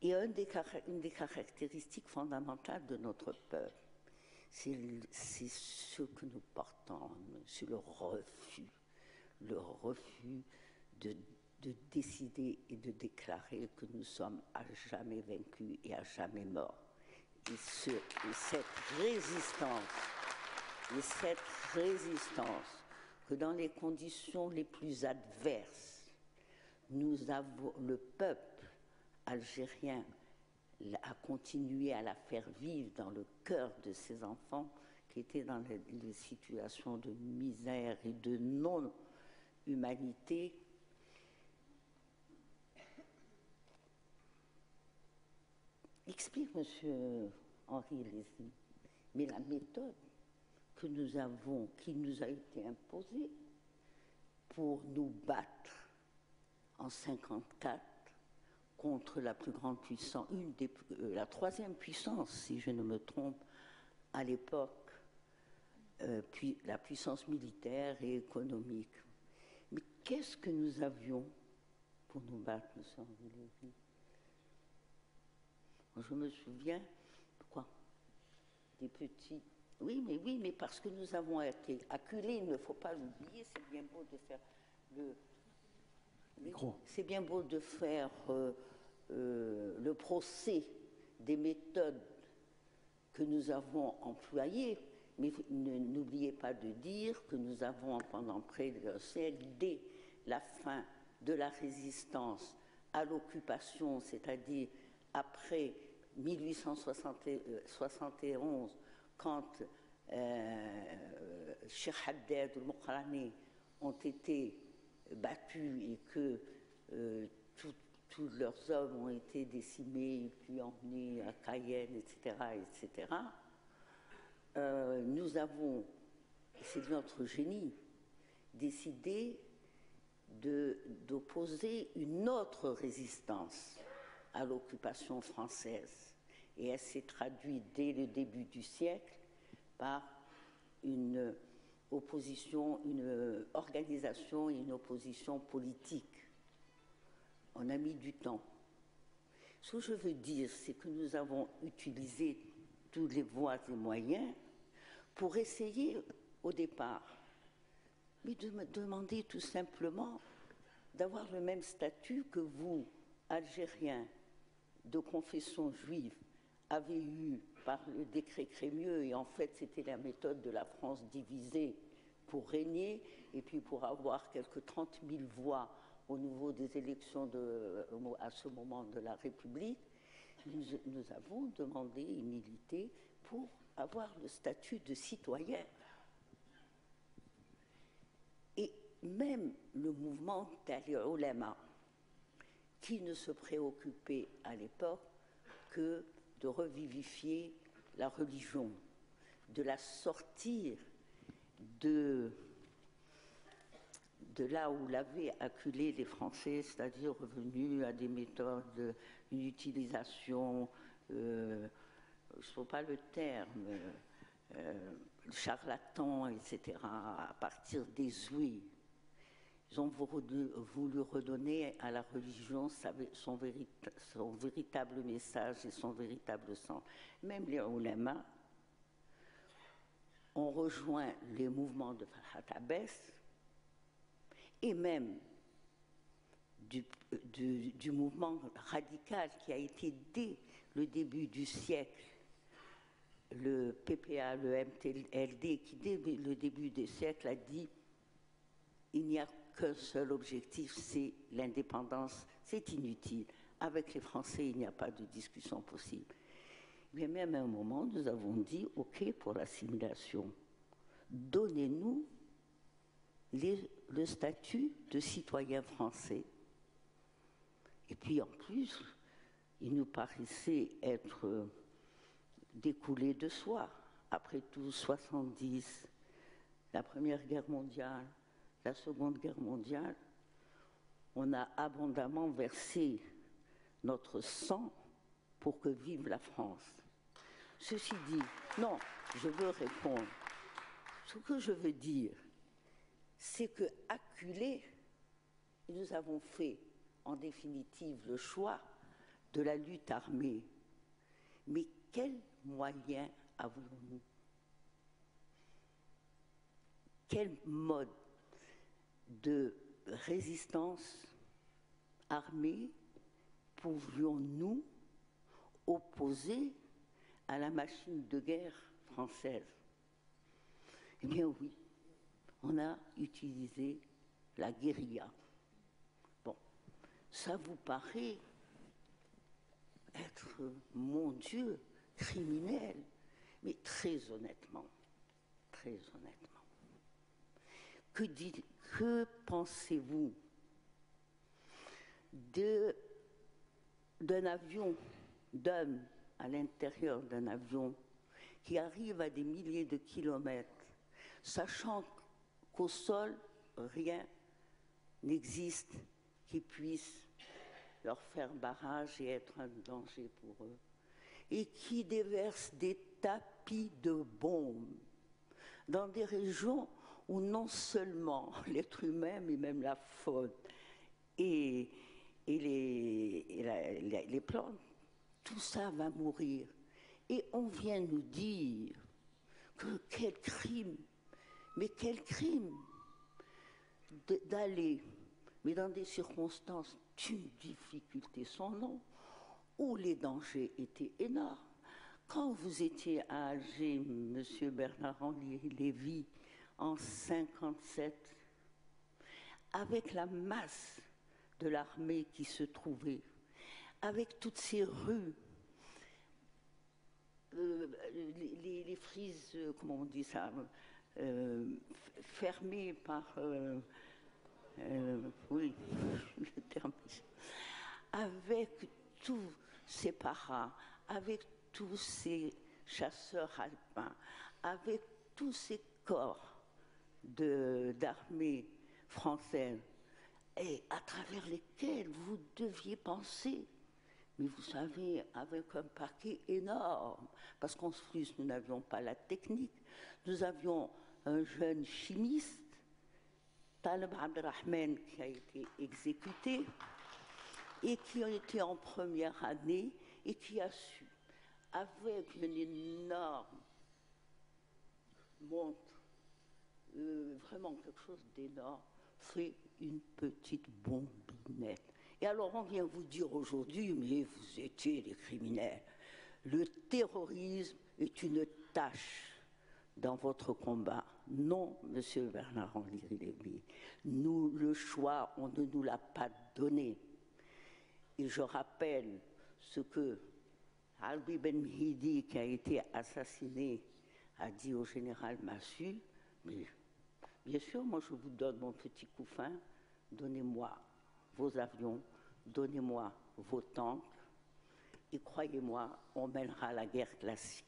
Et une des caractéristiques fondamentales de notre peuple, c'est ce que nous portons, c'est le refus de décider et de déclarer que nous sommes à jamais vaincus et à jamais morts. Et cette résistance, que dans les conditions les plus adverses, le peuple algérien a continué à la faire vivre dans le cœur de ses enfants qui étaient dans les situations de misère et de non-humanité. Explique, M. Henri Lévy, mais la méthode que nous avons, qui nous a été imposée pour nous battre en 1954 contre la plus grande puissance, la troisième puissance, si je ne me trompe, à l'époque, puis la puissance militaire et économique. Mais qu'est-ce que nous avions pour nous battre, M. Henri Lévy? Je me souviens, quoi, des petits. Oui, mais parce que nous avons été acculés, il ne faut pas l'oublier, c'est bien beau de faire c'est bien beau de faire le procès des méthodes que nous avons employées, mais n'oubliez pas de dire que nous avons, pendant près d'un siècle, dès la fin de la résistance à l'occupation, c'est-à-dire après 1871, quand Cheikh Haddad ou Mokrani ont été battus et que tous leurs hommes ont été décimés, puis emmenés à Cayenne, etc., etc., nous avons, c'est notre génie, décidé d'opposer une autre résistance à l'occupation française. Et elle s'est traduite dès le début du siècle par une une organisation et une opposition politique. On a mis du temps. Ce que je veux dire, c'est que nous avons utilisé tous les voies et moyens pour essayer au départ, mais de me demander tout simplement d'avoir le même statut que vous, Algériens de confession juive, avez eu par le décret Crémieux, et en fait c'était la méthode de la France divisée pour régner, et puis pour avoir quelques 30 000 voix au niveau des élections à ce moment de la République, nous avons demandé et milité pour avoir le statut de citoyen. Et même le mouvement Tali Ulama, qui ne se préoccupait à l'époque que de revivifier la religion, de la sortir de là où l'avaient acculé les Français, c'est-à-dire revenus à des méthodes, une utilisation, je ne sais pas le terme, charlatan, etc., à partir des ouïes. Ils ont voulu redonner à la religion son véritable message et son véritable sens. Même les ulama ont rejoint les mouvements de Farhat Abbès et même du mouvement radical qui a été dès le début du siècle, le PPA, le MTLD, qui dès le début du siècle a dit il n'y a qu'un seul objectif, c'est l'indépendance, c'est inutile. Avec les Français, il n'y a pas de discussion possible. Mais même à un moment, nous avons dit, OK pour l'assimilation, donnez-nous le statut de citoyen français. Et puis en plus, il nous paraissait être découlé de soi. Après tout, 70, la Première Guerre mondiale, la Seconde Guerre mondiale, on a abondamment versé notre sang pour que vive la France. Ceci dit, non, je veux répondre. Ce que je veux dire, c'est que acculés, nous avons fait en définitive le choix de la lutte armée. Mais quels moyens avons-nous? Quel mode de résistance armée pouvions-nous opposer à la machine de guerre française? Eh bien oui, on a utilisé la guérilla. Bon, ça vous paraît être, mon Dieu, criminel, mais très honnêtement, que pensez-vous d'un avion, d'hommes à l'intérieur d'un avion qui arrive à des milliers de kilomètres, sachant qu'au sol, rien n'existe qui puisse leur faire barrage et être un danger pour eux, et qui déverse des tapis de bombes dans des régions où non seulement l'être humain, mais même la faune et les plantes, tout ça va mourir. Et on vient nous dire que quel crime, mais quel crime d'aller, mais dans des circonstances d'une difficulté sans nom, où les dangers étaient énormes. Quand vous étiez à Alger, M. Bernard-Henri Lévy, en 1957, avec la masse de l'armée qui se trouvait, avec toutes ces rues, les frises, comment on dit ça, fermées par, oui, le terme, avec tous ces paras, avec tous ces chasseurs alpins, avec tous ces corps d'armée française, et à travers lesquels vous deviez penser. Mais vous savez, avec un paquet énorme, parce qu'en plus, nous n'avions pas la technique, nous avions un jeune chimiste, Taleb Abdelrahman, qui a été exécuté et qui a été en première année et qui a su, avec une énorme montre, vraiment quelque chose d'énorme, fait une petite bombinette. Et alors on vient vous dire aujourd'hui, mais vous étiez des criminels. Le terrorisme est une tâche dans votre combat. Non, monsieur Bernard-Henri Lévy, nous, le choix, on ne nous l'a pas donné. Et je rappelle ce que Albi Ben Mhidi, qui a été assassiné, a dit au général Massu, mais bien sûr, moi je vous donne mon petit couffin, donnez-moi vos avions, donnez-moi vos tanks, et croyez-moi, on mènera la guerre classique.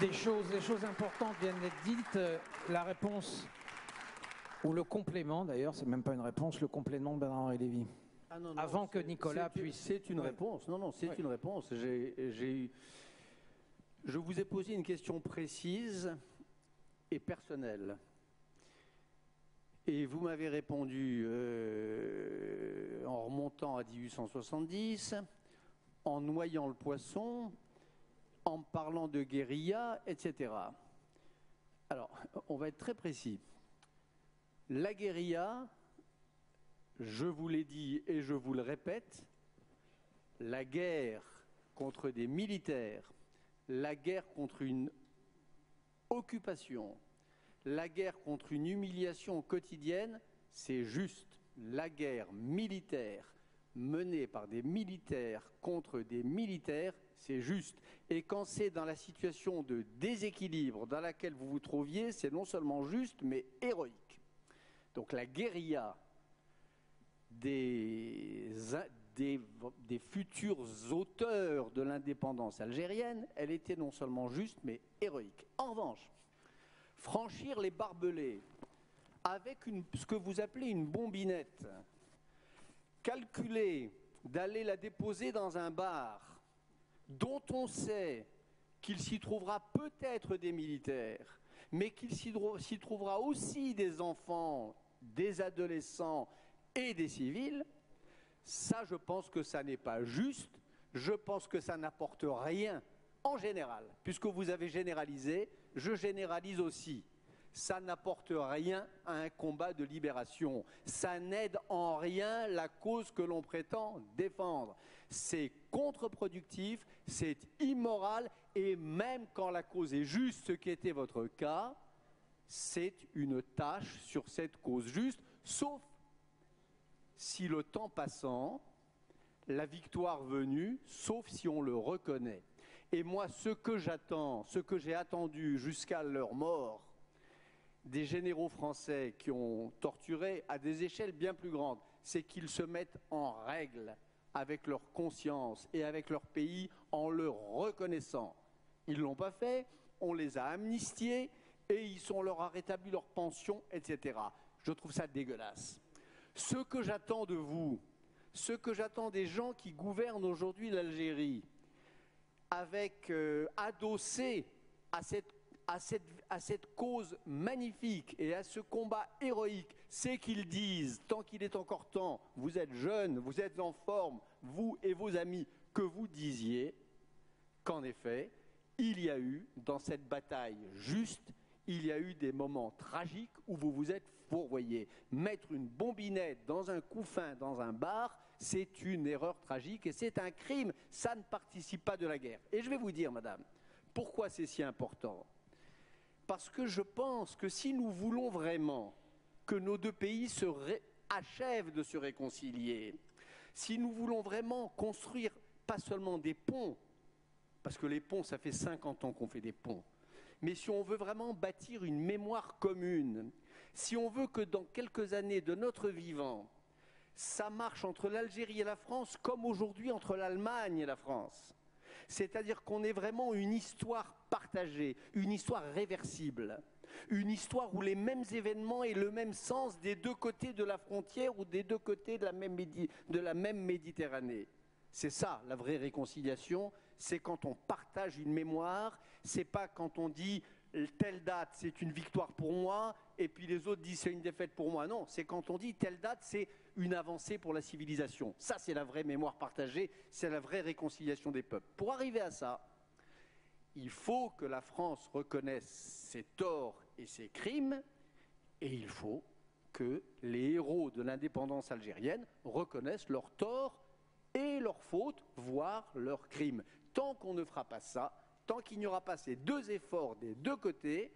Des choses importantes viennent d'être dites. La réponse, ou le complément d'ailleurs, c'est même pas une réponse, le complément de Bernard-Henri Lévy. Ah non, Avant que Nicolas puisse... C'est une réponse. Non, c'est une réponse. Je vous ai posé une question précise et personnelle. Et vous m'avez répondu en remontant à 1870, en noyant le poisson, en parlant de guérilla, etc. Alors, on va être très précis. La guérilla, je vous l'ai dit et je vous le répète, la guerre contre des militaires, la guerre contre une occupation, la guerre contre une humiliation quotidienne, c'est juste. La guerre militaire menée par des militaires contre des militaires, c'est juste. Et quand c'est dans la situation de déséquilibre dans laquelle vous vous trouviez, c'est non seulement juste, mais héroïque. Donc la guérilla des futurs auteurs de l'indépendance algérienne, elle était non seulement juste, mais héroïque. En revanche, franchir les barbelés avec ce que vous appelez une bombinette, calculer d'aller la déposer dans un bar dont on sait qu'il s'y trouvera peut-être des militaires, mais qu'il s'y trouvera aussi des enfants, des adolescents et des civils, ça je pense que ça n'est pas juste, je pense que ça n'apporte rien en général. Puisque vous avez généralisé, je généralise aussi. Ça n'apporte rien à un combat de libération. Ça n'aide en rien la cause que l'on prétend défendre. C'est contre-productif, c'est immoral, et même quand la cause est juste, ce qui était votre cas, c'est une tâche sur cette cause juste, sauf si le temps passant, la victoire venue, sauf si on le reconnaît. Et moi, ce que j'attends, ce que j'ai attendu jusqu'à leur mort, des généraux français qui ont torturé à des échelles bien plus grandes, c'est qu'ils se mettent en règle avec leur conscience et avec leur pays en le reconnaissant. Ils ne l'ont pas fait, on les a amnistiés et on leur a rétabli leur pension, etc. Je trouve ça dégueulasse. Ce que j'attends de vous, ce que j'attends des gens qui gouvernent aujourd'hui l'Algérie, avec adossé à cette cause magnifique et à ce combat héroïque, c'est qu'ils disent, tant qu'il est encore temps, vous êtes jeunes, vous êtes en forme, vous et vos amis, que vous disiez qu'en effet, il y a eu, dans cette bataille juste, il y a eu des moments tragiques où vous vous êtes fourvoyés. Mettre une bombinette dans un couffin, dans un bar, c'est une erreur tragique et c'est un crime. Ça ne participe pas de la guerre. Et je vais vous dire, madame, pourquoi c'est si important ? Parce que je pense que si nous voulons vraiment que nos deux pays achèvent de se réconcilier, si nous voulons vraiment construire pas seulement des ponts, parce que les ponts, ça fait 50 ans qu'on fait des ponts, mais si on veut vraiment bâtir une mémoire commune, si on veut que dans quelques années de notre vivant, ça marche entre l'Algérie et la France comme aujourd'hui entre l'Allemagne et la France. C'est-à-dire qu'on ait vraiment une histoire partagée, une histoire réversible, une histoire où les mêmes événements aient le même sens des deux côtés de la frontière ou des deux côtés de la même Méditerranée. C'est ça la vraie réconciliation, c'est quand on partage une mémoire, c'est pas quand on dit telle date c'est une victoire pour moi et puis les autres disent c'est une défaite pour moi. Non, c'est quand on dit telle date c'est une avancée pour la civilisation. Ça c'est la vraie mémoire partagée, c'est la vraie réconciliation des peuples. Pour arriver à ça, il faut que la France reconnaisse ses torts et ses crimes et il faut que les héros de l'indépendance algérienne reconnaissent leurs torts et leurs fautes, voire leurs crimes. Tant qu'on ne fera pas ça, tant qu'il n'y aura pas ces deux efforts des deux côtés,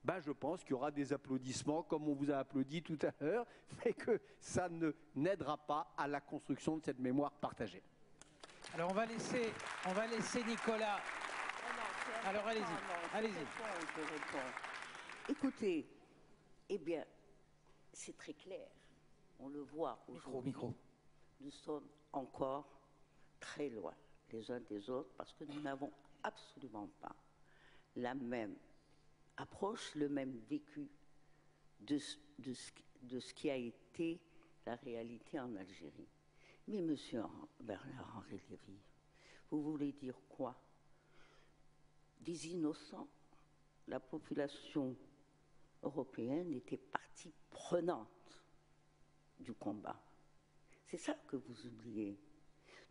ben je pense qu'il y aura des applaudissements comme on vous a applaudi tout à l'heure, mais que ça n'aidera pas à la construction de cette mémoire partagée. Alors on va laisser Nicolas. Alors allez-y, allez-y. Je réponds. Écoutez, eh bien, c'est très clair. On le voit aujourd'hui. Micro. Nous sommes encore très loin les uns des autres parce que nous n'avons absolument pas la même approche, le même vécu de ce qui a été la réalité en Algérie. Mais monsieur Bernard-Henri Lévy, vous voulez dire quoi? Des innocents? La population européenne était partie prenante du combat. C'est ça que vous oubliez.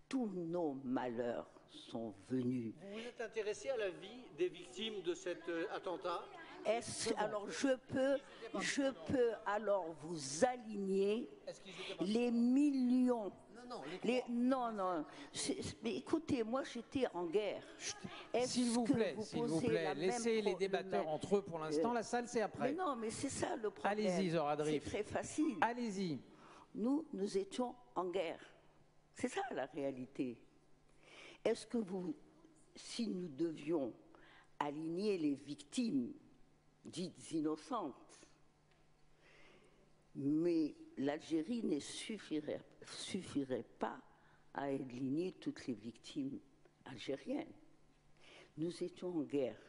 Tous nos malheurs sont venus. Vous vous êtes intéressé à la vie des victimes de cet attentat? Alors je peux alors vous aligner les millions. Non. Mais écoutez, moi j'étais en guerre. S'il vous plaît, laissez les débatteurs entre eux pour l'instant. La salle, c'est après. Mais non, mais c'est ça le problème. Allez-y, Zora Drif. C'est très facile. Allez-y. Nous étions en guerre. C'est ça la réalité. Est-ce que si nous devions aligner les victimes dites innocentes, mais l'Algérie ne suffirait pas à aligner toutes les victimes algériennes. Nous étions en guerre,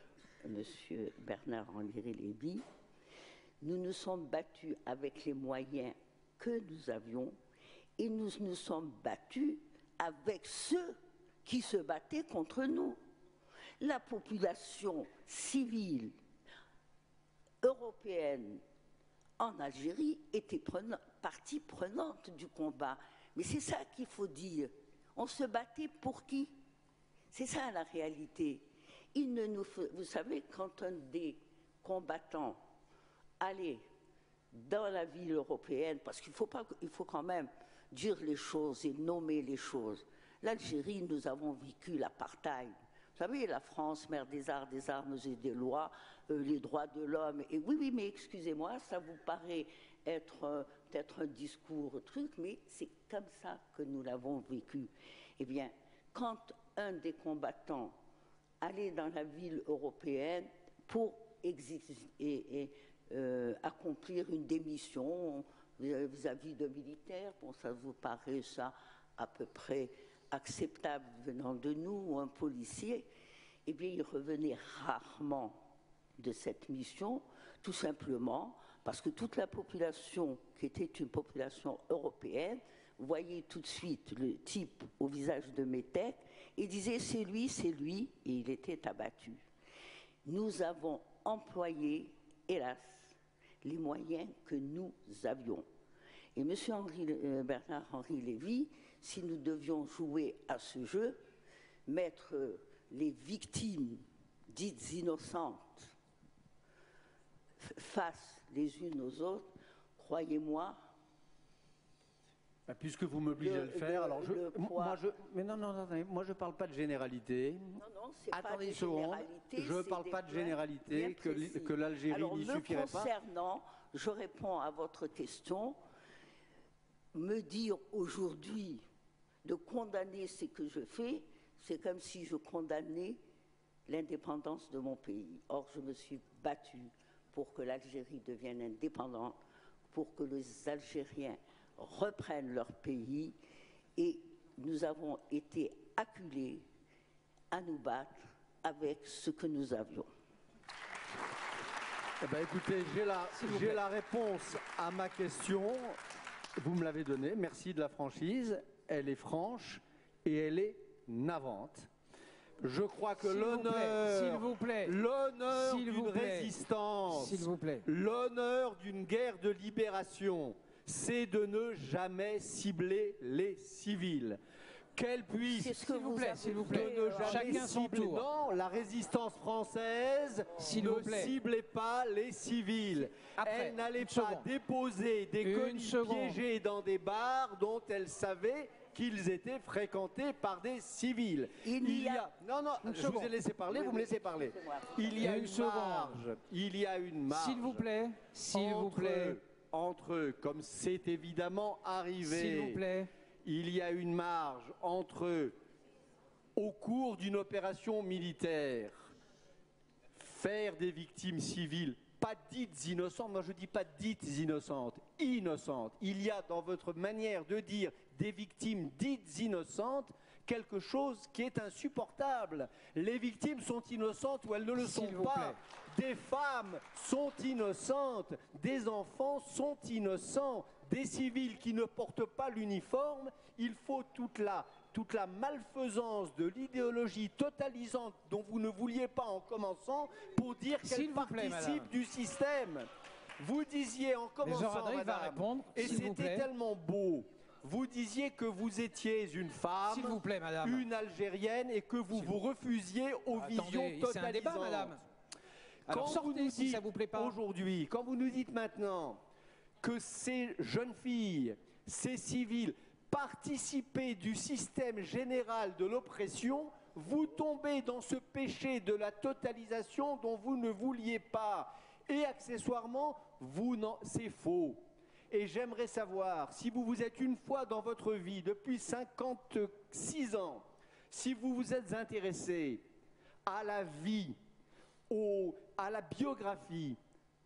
monsieur Bernard-Henri Lévy. Nous nous sommes battus avec les moyens que nous avions et nous nous sommes battus avec ceux qui se battaient contre nous. La population civile européenne en Algérie était partie prenante du combat. Mais c'est ça qu'il faut dire. On se battait pour qui? C'est ça la réalité. Vous savez, quand un des combattants allait dans la ville européenne, parce qu'il faut quand même dire les choses et nommer les choses. L'Algérie, nous avons vécu l'apartheid. Vous savez, la France, mère des arts, des armes et des lois, les droits de l'homme. Et oui, mais excusez-moi, ça vous paraît être peut-être un discours truc, mais c'est comme ça que nous l'avons vécu. Eh bien, quand un des combattants allait dans la ville européenne pour accomplir une démission vis-à-vis de militaires, bon, ça vous paraît ça à peu près acceptable venant de nous, ou un policier, eh bien, il revenait rarement de cette mission, tout simplement parce que toute la population, qui était une population européenne, voyait tout de suite le type au visage de métèque et disait c'est lui, et il était abattu. Nous avons employé, hélas, les moyens que nous avions. Et M. Bernard-Henri Lévy, si nous devions jouer à ce jeu, mettre les victimes dites innocentes face les unes aux autres, croyez-moi. Puisque vous m'obligez à le faire, alors moi je parle pas de généralité. Non, c'est attendez une généralité. Je ne parle pas de généralité, que l'Algérie n'y suffirait pas. Concernant, je réponds à votre question. Me dire aujourd'hui de condamner ce que je fais, c'est comme si je condamnais l'indépendance de mon pays. Or, je me suis battue pour que l'Algérie devienne indépendante, pour que les Algériens reprennent leur pays, et nous avons été acculés à nous battre avec ce que nous avions. Eh bien, écoutez, j'ai la réponse à ma question. Vous me l'avez donnée. Merci de la franchise. Elle est franche. et elle est navante. Je crois que S'il vous plaît, l'honneur s'il vous d'une plaît, résistance, s'il vous plaît. l'honneur d'une guerre de libération, c'est de ne jamais cibler les civils. Qu'elle puisse, C'est ce que S'il vous plaît, s'il vous plaît. de ne jamais Chacun son cibler. tour. Non, la résistance française S'il ne vous plaît. ciblait pas les civils. Après, Elle n'allait une pas seconde. déposer des Une colis seconde. piégés dans des bars dont elle savait qu'ils étaient fréquentés par des civils. Non, non, je vous ai laissé parler, vous me laissez parler. Il y a Une une seconde. marge. Il y a une marge. S'il vous plaît, s'il vous plaît, Entre eux, comme c'est évidemment arrivé. s'il vous plaît. Il y a une marge entre eux, au cours d'une opération militaire, faire des victimes civiles, pas dites innocentes, moi je dis pas dites innocentes, innocentes. Il y a dans votre manière de dire des victimes dites innocentes quelque chose qui est insupportable. Les victimes sont innocentes ou elles ne le sont S'il vous pas. plaît. Des femmes sont innocentes, des enfants sont innocents, des civils qui ne portent pas l'uniforme. Il faut toute la malfaisance de l'idéologie totalisante dont vous ne vouliez pas en commençant pour dire qu'elle S'il vous plaît, participe madame. du système. Vous disiez en commençant, Zoradric va madame, répondre, et s'il vous c'était plaît. tellement beau. Vous disiez que vous étiez une femme, S'il vous plaît, madame. une Algérienne, et que vous vous refusiez aux visions Attendez, c'est un débat, totalisantes. madame. Alors Quand sortez vous nous si dites ça vous plaît pas. aujourd'hui, quand vous nous dites maintenant que ces jeunes filles, ces civils, participaient du système général de l'oppression, vous tombez dans ce péché de la totalisation dont vous ne vouliez pas. Et accessoirement, c'est faux. Et j'aimerais savoir, si vous vous êtes une fois dans votre vie, depuis 56 ans, si vous vous êtes intéressé à la vie, à la biographie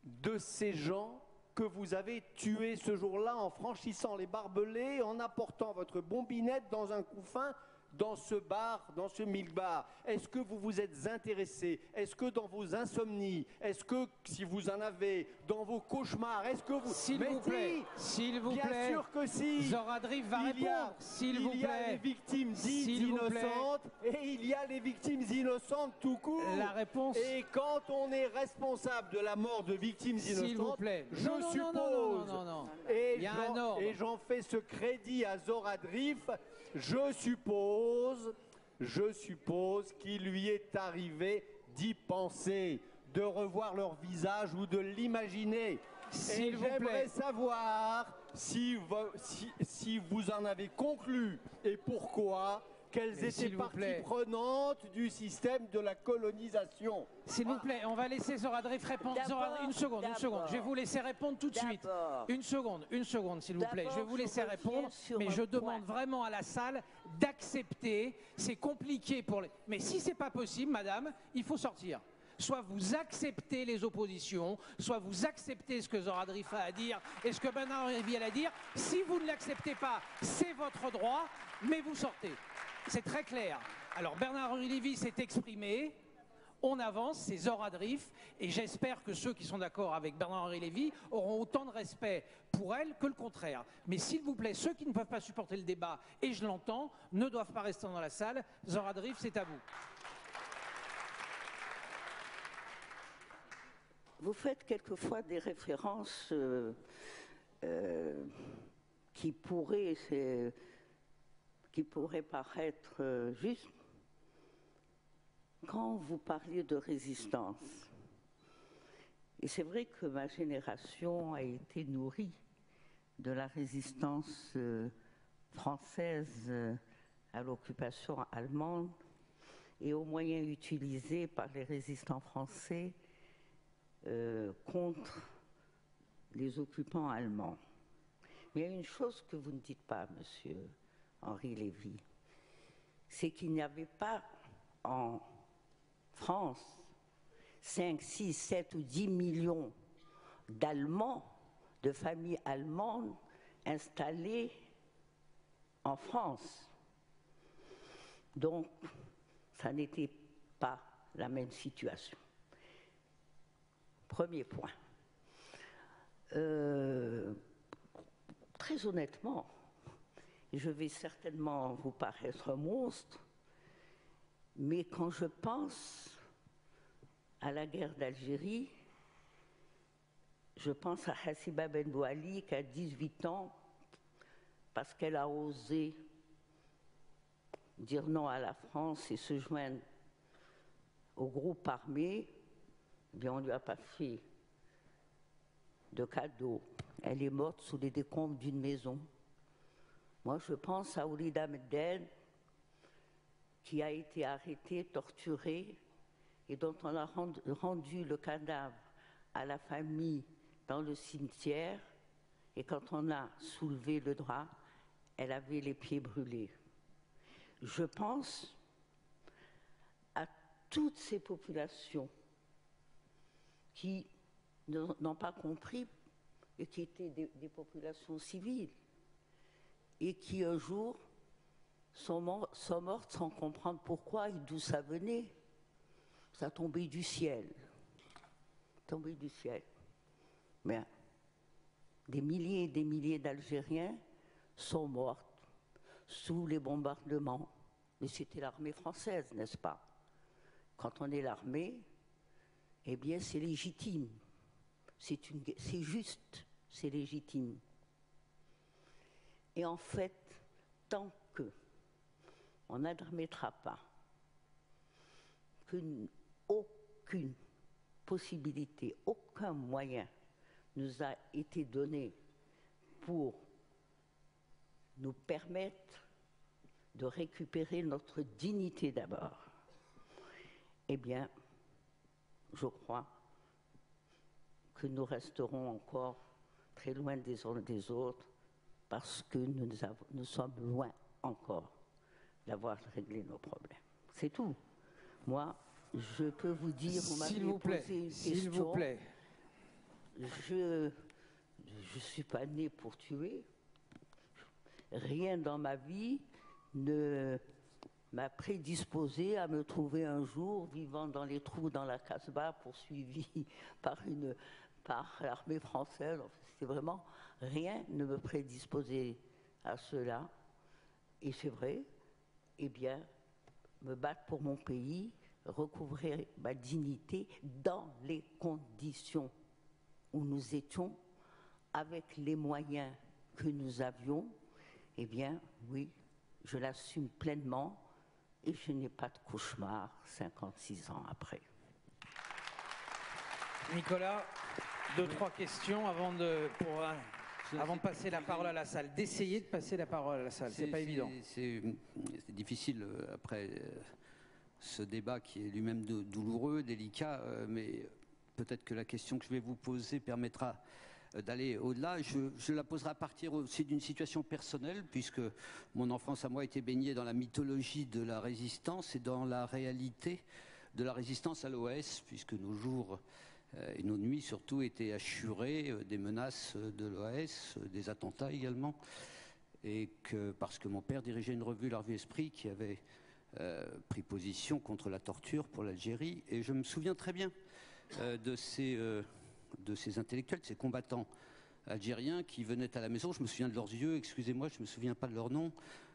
de ces gens que vous avez tués ce jour-là en franchissant les barbelés, en apportant votre bombinette dans un couffin, dans ce bar, dans ce milk-bar. Est-ce que vous vous êtes intéressé? Est-ce que dans vos insomnies, est-ce que, si vous en avez, dans vos cauchemars, est-ce que vous... S'il Mais vous plaît, si, s'il vous bien plaît. sûr que si. Zoradric va Il y a- répondre, s'il vous Il y a les plaît. victimes dites S'il vous plaît. innocentes et il y a les victimes innocentes tout court. La réponse. Et quand on est responsable de la mort de victimes innocentes, S'il vous plaît. je Non, non, suppose, non, non, non, non. et Il y a un ordre. j'en fais ce crédit à Zoradric, je suppose qu'il lui est arrivé d'y penser, de revoir leur visage ou de l'imaginer. S'il Et vous plaît. j'aimerais savoir si vous en avez conclu et pourquoi, quelles Mais étaient s'il vous parties plaît. prenantes du système de la colonisation. S'il vous plaît, on va laisser Zoradric répondre. D'abord, Une seconde. Je vais vous laisser répondre tout de suite. D'abord. Une seconde, s'il vous plaît. Je vais D'abord, vous laisser je reviens répondre, sur mais un je point. demande vraiment à la salle d'accepter. C'est compliqué pour les... Mais si c'est pas possible, madame, il faut sortir. Soit vous acceptez les oppositions, soit vous acceptez ce que Zoradric a à dire et ce que Bernard-Henri Lévy a à dire. Si vous ne l'acceptez pas, c'est votre droit, mais vous sortez. C'est très clair. Alors Bernard-Henri Lévy s'est exprimé. On avance, c'est Zoradric, et j'espère que ceux qui sont d'accord avec Bernard-Henri Lévy auront autant de respect pour elle que le contraire. Mais s'il vous plaît, ceux qui ne peuvent pas supporter le débat, et je l'entends, ne doivent pas rester dans la salle. Zoradric, c'est à vous. Vous faites quelquefois des références qui pourraient paraître justes. Quand vous parliez de résistance, et c'est vrai que ma génération a été nourrie de la résistance française à l'occupation allemande et aux moyens utilisés par les résistants français contre les occupants allemands. Mais il y a une chose que vous ne dites pas, monsieur Henri Lévy, c'est qu'il n'y avait pas en France 5, 6, 7 ou 10 millions d'Allemands, de familles allemandes installées en France. Donc, ça n'était pas la même situation. Premier point. Très honnêtement, je vais certainement vous paraître un monstre, mais quand je pense à la guerre d'Algérie, je pense à Hassiba Ben Douali qui a 18 ans parce qu'elle a osé dire non à la France et se joindre au groupe armé. Eh bien, on ne lui a pas fait de cadeau. Elle est morte sous les décombres d'une maison. Moi, je pense à Oulida Medden, qui a été arrêtée, torturée, et dont on a rendu le cadavre à la famille dans le cimetière. Et quand on a soulevé le drap, elle avait les pieds brûlés. Je pense à toutes ces populations qui n'ont pas compris et qui étaient des populations civiles et qui un jour sont mortes sans comprendre pourquoi et d'où ça venait. Ça tombait du ciel. Tombé du ciel. Mais des milliers et des milliers d'Algériens sont morts sous les bombardements. Mais c'était l'armée française, n'est-ce pas? Quand on est l'armée, eh bien c'est légitime. C'est juste, c'est légitime. Et en fait, tant que on n'admettra pas qu'aucune possibilité, aucun moyen nous a été donné pour nous permettre de récupérer notre dignité d'abord, eh bien, je crois que nous resterons encore très loin des uns des autres parce que nous sommes loin encore d'avoir réglé nos problèmes. C'est tout. Moi, je peux vous dire, vous m'avez posé une question. S'il vous plaît. Je ne suis pas née pour tuer. Rien dans ma vie ne m'a prédisposé à me trouver un jour vivant dans les trous dans la Casbah, poursuivi par l'armée française. C'est vraiment rien ne me prédisposait à cela. Et c'est vrai, eh bien, me battre pour mon pays, recouvrer ma dignité dans les conditions où nous étions, avec les moyens que nous avions, eh bien, oui, je l'assume pleinement et je n'ai pas de cauchemar 56 ans après. Nicolas, 2-3 questions avant de passer la parole à la salle. D'essayer de passer la parole à la salle, c'est pas évident. C'est difficile après ce débat qui est lui-même douloureux, délicat, mais peut-être que la question que je vais vous poser permettra d'aller au-delà. Je la poserai à partir aussi d'une situation personnelle, puisque mon enfance à moi était baignée dans la mythologie de la résistance et dans la réalité de la résistance à l'OAS, puisque nos jours et nos nuits surtout étaient assurés des menaces de l'OAS, des attentats également, et que parce que mon père dirigeait une revue, La Revue Esprit, qui avait pris position contre la torture pour l'Algérie, et je me souviens très bien de ces intellectuels, de ces combattants algériens qui venaient à la maison. Je me souviens de leurs yeux, excusez-moi, je ne me souviens pas de leur nom,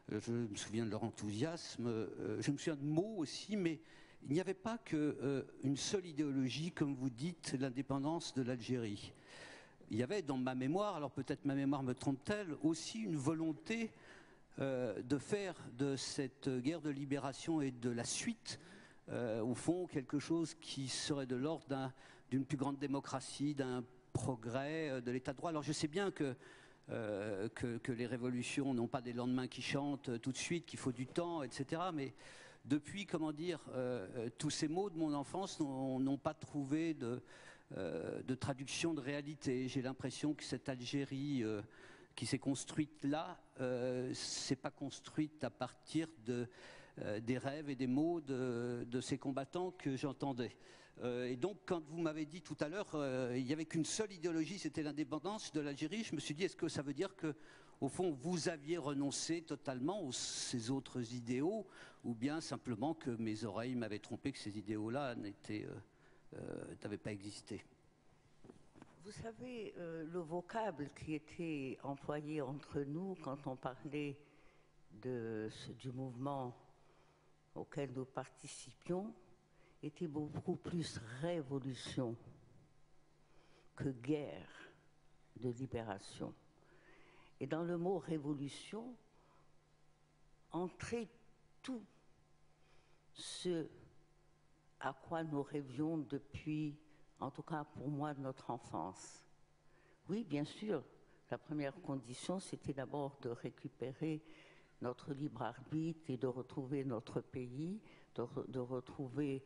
je me souviens de leur enthousiasme, je me souviens de mots aussi, mais il n'y avait pas qu'une seule idéologie, comme vous dites, l'indépendance de l'Algérie. Il y avait dans ma mémoire, alors peut-être ma mémoire me trompe-t-elle, aussi une volonté de faire de cette guerre de libération et de la suite, au fond, quelque chose qui serait de l'ordre d'une plus grande démocratie, d'un progrès de l'état de droit. Alors je sais bien que les révolutions n'ont pas des lendemains qui chantent tout de suite, qu'il faut du temps, etc. Mais depuis, comment dire, tous ces mots de mon enfance n'ont pas trouvé de traduction de réalité. J'ai l'impression que cette Algérie qui s'est construite là, s'est pas construite à partir des rêves et des mots de ces combattants que j'entendais. Et donc, quand vous m'avez dit tout à l'heure, il n'y avait qu'une seule idéologie, c'était l'indépendance de l'Algérie, je me suis dit, est-ce que ça veut dire que, au fond, vous aviez renoncé totalement à ces autres idéaux, ou bien simplement que mes oreilles m'avaient trompé, que ces idéaux-là n'avaient pas existé? Vous savez, le vocable qui était employé entre nous quand on parlait du mouvement auquel nous participions était beaucoup plus révolution que guerre de libération. Et dans le mot révolution, entrait tout ce à quoi nous rêvions depuis, en tout cas pour moi, notre enfance. Oui, bien sûr, la première condition, c'était d'abord de récupérer notre libre arbitre et de retrouver notre pays, de retrouver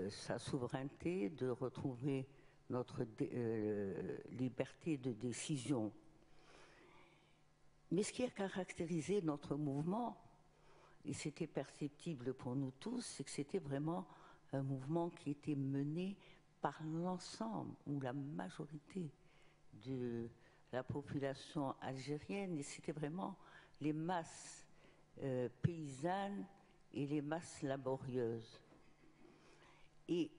sa souveraineté, de retrouver notre liberté de décision. Mais ce qui a caractérisé notre mouvement, et c'était perceptible pour nous tous, c'est que c'était vraiment un mouvement qui était mené par l'ensemble ou la majorité de la population algérienne, et c'était vraiment les masses paysannes et les masses laborieuses. Et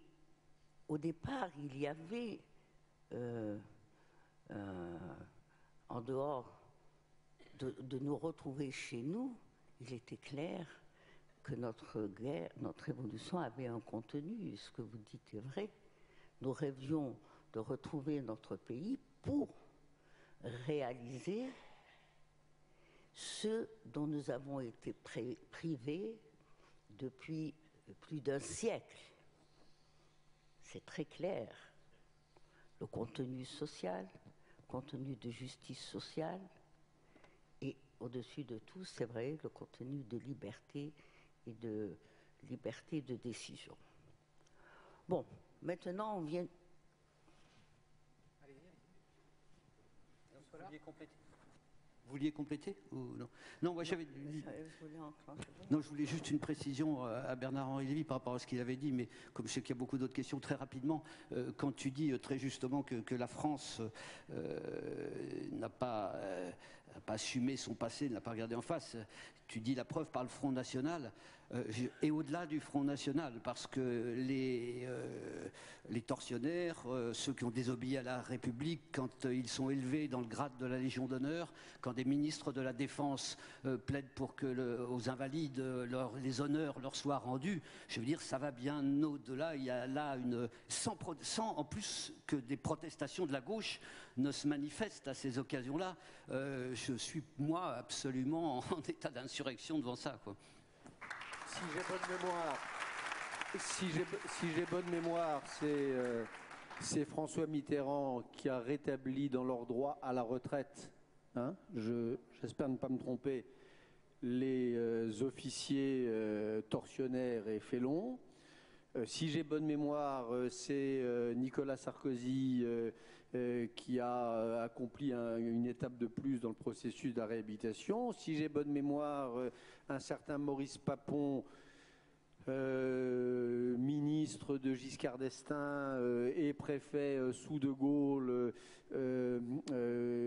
au départ, il y avait, en dehors de nous retrouver chez nous, il était clair que notre guerre, notre révolution avait un contenu. Ce que vous dites est vrai. Nous rêvions de retrouver notre pays pour réaliser ce dont nous avons été privés depuis plus d'un siècle. C'est très clair. Le contenu social, le contenu de justice sociale, et au-dessus de tout, c'est vrai, le contenu de liberté et de liberté de décision. Bon, maintenant on vient... Vous vouliez compléter ou non? Non, moi j'avais... Non, je voulais juste une précision à Bernard-Henri Lévy par rapport à ce qu'il avait dit, mais comme je sais qu'il y a beaucoup d'autres questions, très rapidement, quand tu dis très justement que la France n'a pas assumé son passé, n'a pas regardé en face, tu dis la preuve par le Front National, et au-delà du Front National, parce que les tortionnaires, ceux qui ont désobéi à la République, quand ils sont élevés dans le grade de la Légion d'honneur, quand des ministres de la Défense plaident pour que aux Invalides, les honneurs leur soient rendus, je veux dire, ça va bien au-delà. Il y a là sans en plus que des protestations de la gauche ne se manifestent à ces occasions-là. Je suis, moi, absolument en état d'insurrection devant ça, quoi. Si j'ai bonne mémoire, c'est François Mitterrand qui a rétabli dans leur droit à la retraite, hein, j'espère ne pas me tromper, les officiers tortionnaires et félons. Si j'ai bonne mémoire, c'est Nicolas Sarkozy qui a accompli une étape de plus dans le processus de la réhabilitation. Si j'ai bonne mémoire, un certain Maurice Papon, ministre de Giscard d'Estaing et préfet sous De Gaulle,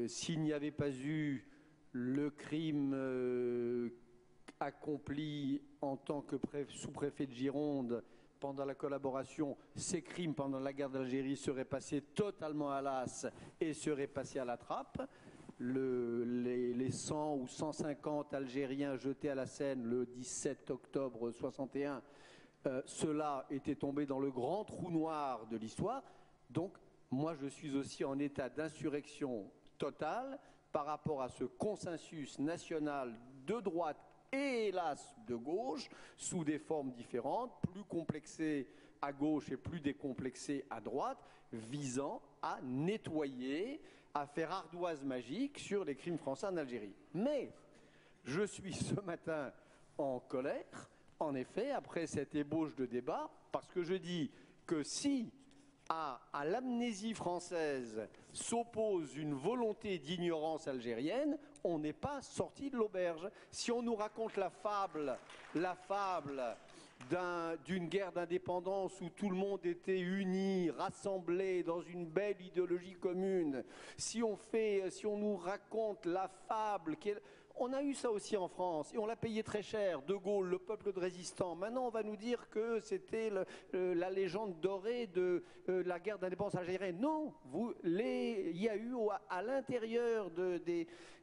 s'il n'y avait pas eu le crime accompli en tant que sous-préfet de Gironde pendant la collaboration, ces crimes pendant la guerre d'Algérie seraient passés totalement à l'as et seraient passés à la trappe. Les 100 ou 150 Algériens jetés à la Seine le 17 octobre 61, ceux-là étaient tombés dans le grand trou noir de l'histoire. Donc, moi, je suis aussi en état d'insurrection totale par rapport à ce consensus national de droite et hélas de gauche, sous des formes différentes, plus complexées à gauche et plus décomplexées à droite, visant à nettoyer, à faire ardoise magique sur les crimes français en Algérie. Mais je suis ce matin en colère, en effet, après cette ébauche de débat, parce que je dis que si à l'amnésie française s'oppose une volonté d'ignorance algérienne, on n'est pas sorti de l'auberge. Si on nous raconte la fable d'une guerre d'indépendance où tout le monde était uni, rassemblé dans une belle idéologie commune, si on nous raconte la fable, On a eu ça aussi en France et on l'a payé très cher. De Gaulle, le peuple de résistants. Maintenant, on va nous dire que c'était la légende dorée de la guerre d'indépendance algérienne. Non, il y a eu à l'intérieur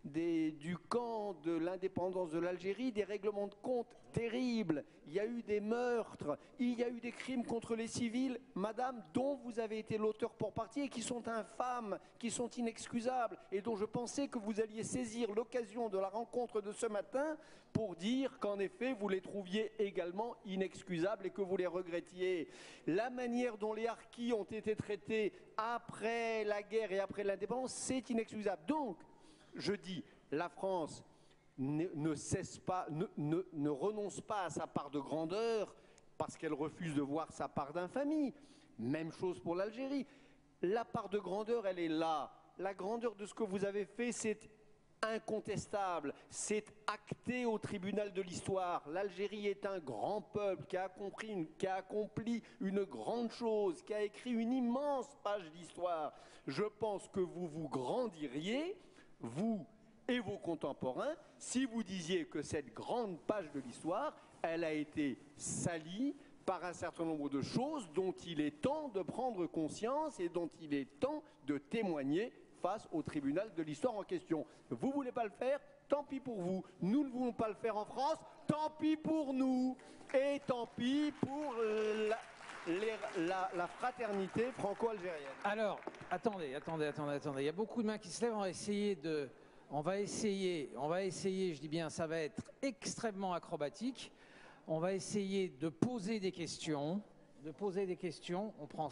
du camp de l'indépendance de l'Algérie des règlements de compte terribles. Il y a eu des meurtres, il y a eu des crimes contre les civils, madame, dont vous avez été l'auteur pour partie et qui sont infâmes, qui sont inexcusables et dont je pensais que vous alliez saisir l'occasion de la rencontre de ce matin pour dire qu'en effet vous les trouviez également inexcusables et que vous les regrettiez. La manière dont les harkis ont été traités après la guerre et après l'indépendance, c'est inexcusable. Donc, je dis, la France ne cesse pas, ne renonce pas à sa part de grandeur parce qu'elle refuse de voir sa part d'infamie. Même chose pour l'Algérie. La part de grandeur, elle est là. La grandeur de ce que vous avez fait, c'est incontestable. C'est acté au tribunal de l'histoire. L'Algérie est un grand peuple qui a accompli une grande chose, qui a écrit une immense page d'histoire. Je pense que vous vous grandiriez, vous et vos contemporains, si vous disiez que cette grande page de l'histoire, elle a été salie par un certain nombre de choses dont il est temps de prendre conscience et dont il est temps de témoigner face au tribunal de l'histoire en question. Vous ne voulez pas le faire, tant pis pour vous. Nous ne voulons pas le faire en France, tant pis pour nous. Et tant pis pour la fraternité franco-algérienne. Alors, attendez. Il y a beaucoup de mains qui se lèvent. On va essayer, je dis bien, ça va être extrêmement acrobatique. On va essayer de poser des questions. On prend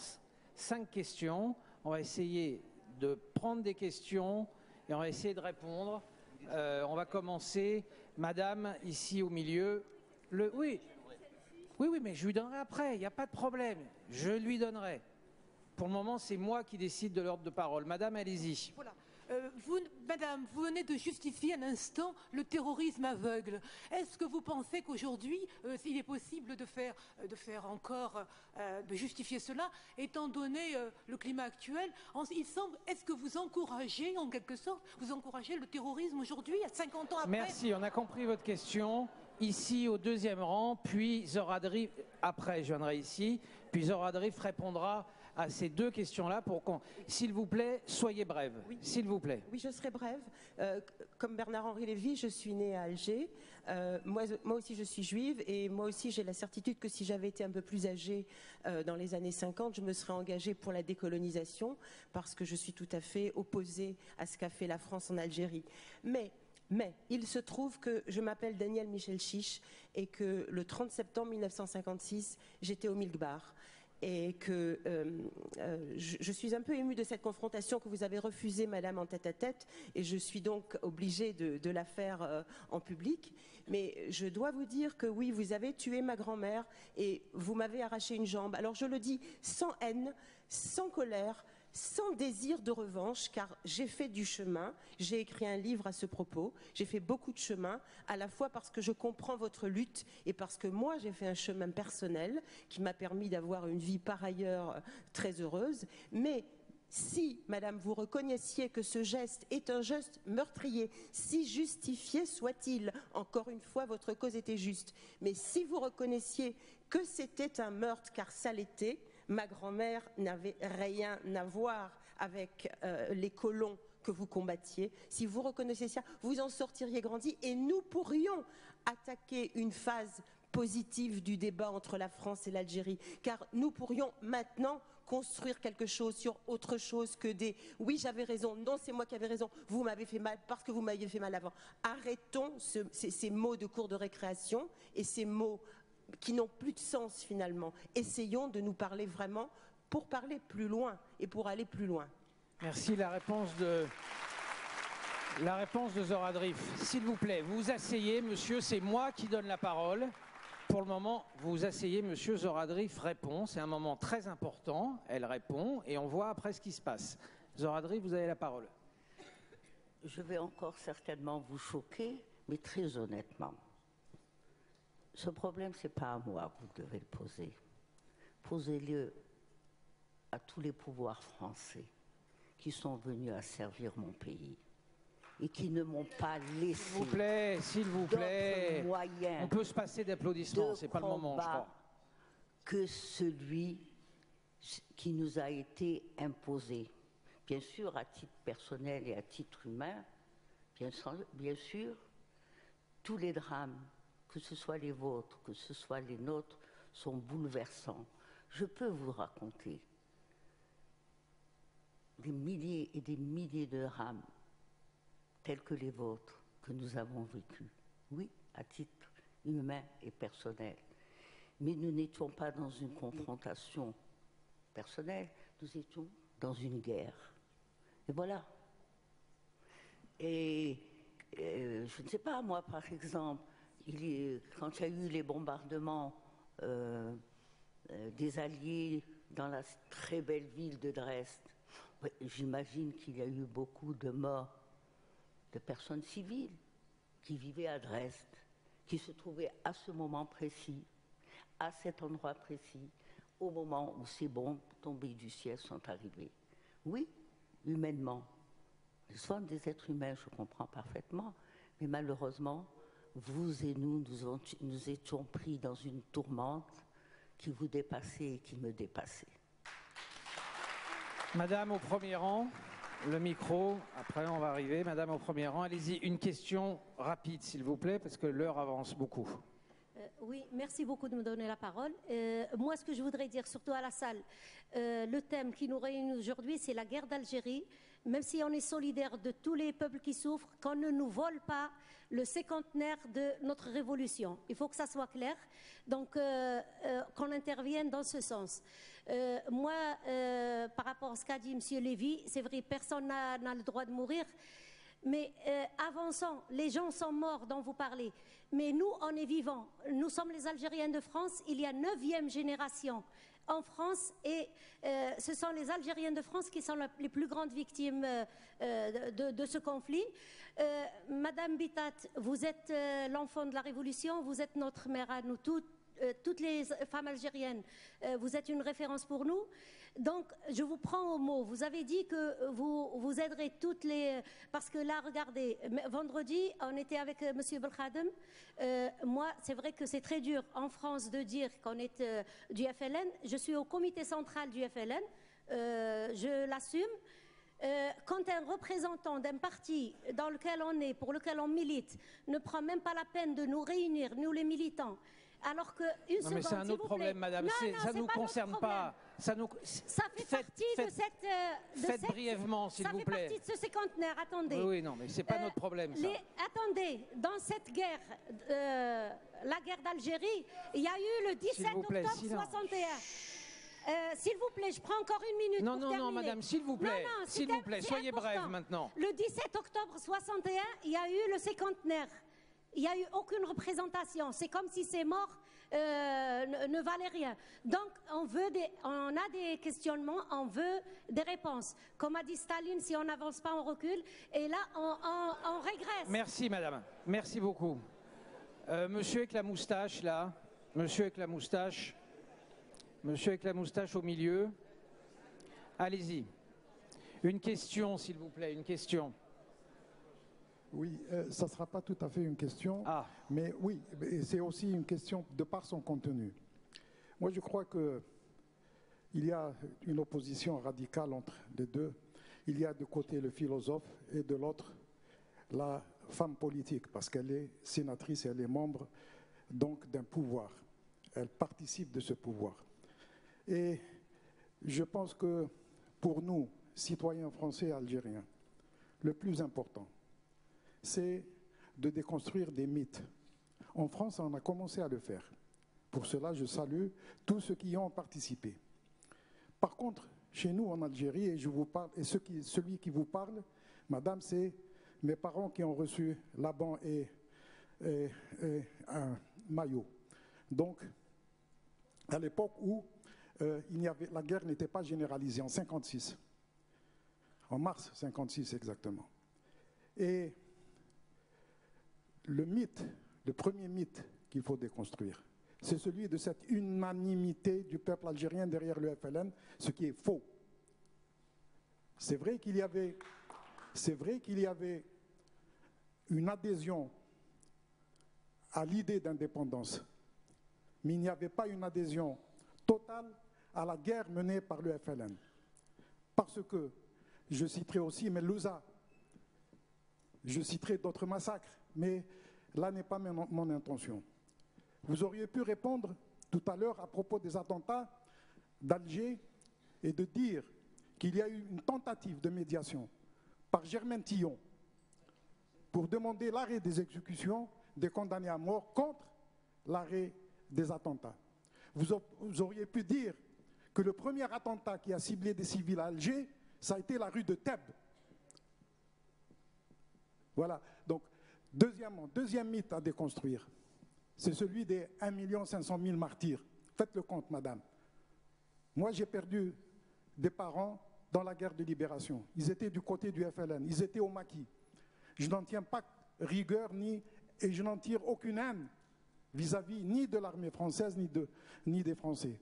5 questions. On va essayer de prendre des questions et on va essayer de répondre. On va commencer. Madame, ici au milieu. Oui, mais je lui donnerai après, il n'y a pas de problème. Je lui donnerai. Pour le moment, c'est moi qui décide de l'ordre de parole. Madame, allez-y. Voilà. Madame, vous venez de justifier un instant le terrorisme aveugle. Est-ce que vous pensez qu'aujourd'hui, il est possible de faire encore, de justifier cela, étant donné le climat actuel? Il semble, est-ce que vous encouragez, en quelque sorte, le terrorisme aujourd'hui, à 50 ans après? Merci, on a compris votre question. Ici, au deuxième rang, puis Zoradrif, après je viendrai ici, puis Zoradrif répondra à ces 2 questions-là pour qu'on... S'il vous plaît, soyez brève. Oui. S'il vous plaît. Oui, je serai brève. Comme Bernard-Henri Lévy, je suis née à Alger. Moi aussi, je suis juive et moi aussi, j'ai la certitude que si j'avais été un peu plus âgée dans les années 50, je me serais engagée pour la décolonisation parce que je suis tout à fait opposée à ce qu'a fait la France en Algérie. Mais il se trouve que je m'appelle Daniel Michel Chiche et que le 30 septembre 1956, j'étais au Milkbar. Et que je suis un peu émue de cette confrontation que vous avez refusée, madame, en tête-à-tête, et je suis donc obligée de la faire en public. Mais je dois vous dire que oui, vous avez tué ma grand-mère et vous m'avez arraché une jambe. Alors je le dis sans haine, sans colère, sans désir de revanche, car j'ai fait du chemin, j'ai écrit un livre à ce propos, j'ai fait beaucoup de chemin, à la fois parce que je comprends votre lutte et parce que moi j'ai fait un chemin personnel qui m'a permis d'avoir une vie par ailleurs très heureuse, mais si, madame, vous reconnaissiez que ce geste est un geste meurtrier, si justifié soit-il, encore une fois, votre cause était juste, mais si vous reconnaissiez que c'était un meurtre, car ça l'était, ma grand-mère n'avait rien à voir avec les colons que vous combattiez. Si vous reconnaissez ça, vous en sortiriez grandi et nous pourrions attaquer une phase positive du débat entre la France et l'Algérie, car nous pourrions maintenant construire quelque chose sur autre chose que des « oui, j'avais raison, non, c'est moi qui avais raison, vous m'avez fait mal parce que vous m'aviez fait mal avant ». Arrêtons ces mots de cours de récréation et ces mots qui n'ont plus de sens finalement. Essayons de nous parler vraiment pour parler plus loin et pour aller plus loin. Merci. La réponse de Zoradrif. S'il vous plaît, vous vous asseyez, monsieur, c'est moi qui donne la parole. Pour le moment, vous vous asseyez, monsieur. Zoradrif répond. C'est un moment très important. Elle répond et on voit après ce qui se passe. Zoradrif, vous avez la parole. Je vais encore certainement vous choquer, mais très honnêtement. Ce problème, ce n'est pas à moi que vous devez le poser. Posez-le à tous les pouvoirs français qui sont venus à servir mon pays. et qui ne m'ont pas laissé s'il vous plaît. d'autres moyens On peut se passer d'applaudissements, de c'est pas le moment, je combat crois. que celui qui nous a été imposé. Bien sûr, à titre personnel et à titre humain, bien sûr, tous les drames, que ce soit les vôtres, que ce soit les nôtres, sont bouleversants. Je peux vous raconter des milliers et des milliers de drames tels que les vôtres que nous avons vécus. Oui, à titre humain et personnel. Mais nous n'étions pas dans une confrontation personnelle, nous étions dans une guerre. Et voilà. Et je ne sais pas, moi, par exemple, quand il y a eu les bombardements des Alliés dans la très belle ville de Dresde, ouais, j'imagine qu'il y a eu beaucoup de morts de personnes civiles qui vivaient à Dresde, qui se trouvaient à ce moment précis, à cet endroit précis, au moment où ces bombes tombées du ciel sont arrivées. Oui, humainement. Nous sommes des êtres humains, je comprends parfaitement, mais malheureusement, vous et nous étions pris dans une tourmente qui vous dépassait et qui me dépassait. Madame au premier rang, le micro, après on va arriver. Madame au premier rang, allez-y, une question rapide s'il vous plaît, parce que l'heure avance beaucoup. Oui, merci beaucoup de me donner la parole. Moi, ce que je voudrais dire, surtout à la salle, le thème qui nous réunit aujourd'hui, c'est la guerre d'Algérie. Même si on est solidaire de tous les peuples qui souffrent, qu'on ne nous vole pas le cinquantenaire de notre révolution. Il faut que ça soit clair, donc qu'on intervienne dans ce sens. Moi, par rapport à ce qu'a dit M. Lévy, c'est vrai, personne n'a le droit de mourir. Mais avançons, les gens sont morts dont vous parlez, mais nous, on est vivants. Nous sommes les Algériens de France, il y a 9e génération en France et ce sont les Algériens de France qui sont les plus grandes victimes de ce conflit. Madame Bitat, vous êtes l'enfant de la Révolution, vous êtes notre mère à nous toutes les femmes algériennes, vous êtes une référence pour nous. Donc, je vous prends au mot. Vous avez dit que vous aiderez toutes les... Parce que là, regardez, vendredi, on était avec M. Belkhadem. Moi, c'est vrai que c'est très dur en France de dire qu'on est du FLN. Je suis au comité central du FLN. Je l'assume. Quand un représentant d'un parti dans lequel on est, pour lequel on milite, ne prend même pas la peine de nous réunir, nous les militants, alors que Non, mais c'est un autre problème, madame. Ça ne nous concerne pas. Ça fait partie de cette... Faites brièvement, s'il vous plaît. Ça fait partie de ce cinquantenaire, attendez. Oui, non, mais c'est pas notre problème, ça. Attendez, dans cette guerre, la guerre d'Algérie, il y a eu le 17 octobre 61. S'il vous plaît, je prends encore une minute pour terminer. Non, madame, s'il vous plaît. S'il vous plaît, soyez brève maintenant. Le 17 octobre 61, il y a eu le cinquantenaire. Il n'y a eu aucune représentation. C'est comme si ces morts ne valaient rien. Donc, on a des questionnements, on veut des réponses. Comme a dit Staline, si on n'avance pas, on recule. Et là, on régresse. Merci, madame. Merci beaucoup. Monsieur avec la moustache, là. Monsieur avec la moustache. Monsieur avec la moustache au milieu. Allez-y. Une question, s'il vous plaît, une question. Oui, ça ne sera pas tout à fait une question, mais oui, c'est aussi une question de par son contenu. Moi, je crois qu'il y a une opposition radicale entre les deux. Il y a de côté le philosophe et de l'autre la femme politique, parce qu'elle est sénatrice et elle est membre donc d'un pouvoir. Elle participe de ce pouvoir. Et je pense que pour nous, citoyens français et algériens, le plus important, c'est de déconstruire des mythes. En France, on a commencé à le faire. Pour cela, je salue tous ceux qui y ont participé. Par contre, chez nous en Algérie, et je vous parle, et celui qui vous parle, madame, c'est mes parents qui ont reçu Laban et un maillot. Donc, à l'époque où la guerre n'était pas généralisée, en 56. En mars 56 exactement. Et le premier mythe qu'il faut déconstruire, c'est celui de cette unanimité du peuple algérien derrière le FLN, ce qui est faux. C'est vrai qu'il y avait une adhésion à l'idée d'indépendance, mais il n'y avait pas une adhésion totale à la guerre menée par le FLN. Parce que, je citerai aussi Melouza, je citerai d'autres massacres, mais là n'est pas mon intention. Vous auriez pu répondre tout à l'heure à propos des attentats d'Alger et de dire qu'il y a eu une tentative de médiation par Germaine Tillon pour demander l'arrêt des exécutions des condamnés à mort contre l'arrêt des attentats. Vous auriez pu dire que le premier attentat qui a ciblé des civils à Alger, ça a été la rue de Thèbes. Voilà. Donc, deuxième mythe à déconstruire, c'est celui des 1 500 000 martyrs. Faites le compte, madame. Moi, j'ai perdu des parents dans la guerre de libération. Ils étaient du côté du FLN, ils étaient au maquis. Je n'en tiens pas rigueur, et je n'en tire aucune haine vis-à-vis ni de l'armée française, ni des Français.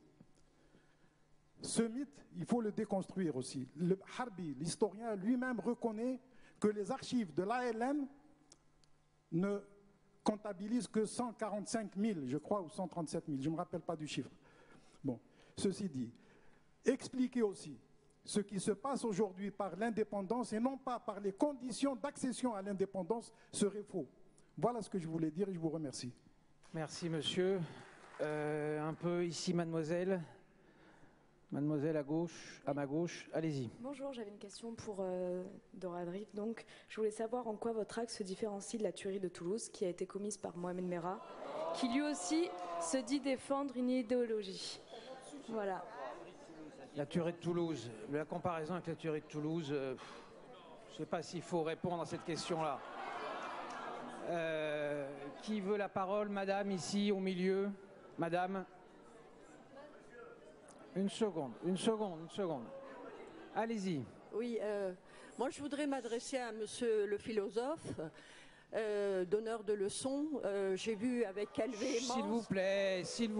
Ce mythe, il faut le déconstruire aussi. Le Harbi, l'historien lui-même, reconnaît que les archives de l'ALN ne comptabilisent que 145 000, je crois, ou 137 000, je ne me rappelle pas du chiffre. Bon, ceci dit, expliquer aussi ce qui se passe aujourd'hui par l'indépendance et non pas par les conditions d'accession à l'indépendance serait faux. Voilà ce que je voulais dire et je vous remercie. Merci, monsieur. Un peu ici, mademoiselle. Mademoiselle à gauche, à ma gauche, allez-y. Bonjour, j'avais une question pour Dora Drip. Donc, je voulais savoir en quoi votre acte se différencie de la tuerie de Toulouse qui a été commise par Mohamed Merah, qui lui aussi se dit défendre une idéologie. Voilà. La tuerie de Toulouse, la comparaison avec la tuerie de Toulouse, je ne sais pas s'il faut répondre à cette question-là. Qui veut la parole? Madame, ici, au milieu. Madame. Une seconde. Allez-y. Oui, moi je voudrais m'adresser à monsieur le philosophe, donneur de leçons. J'ai vu avec quelle véhémence... S'il vous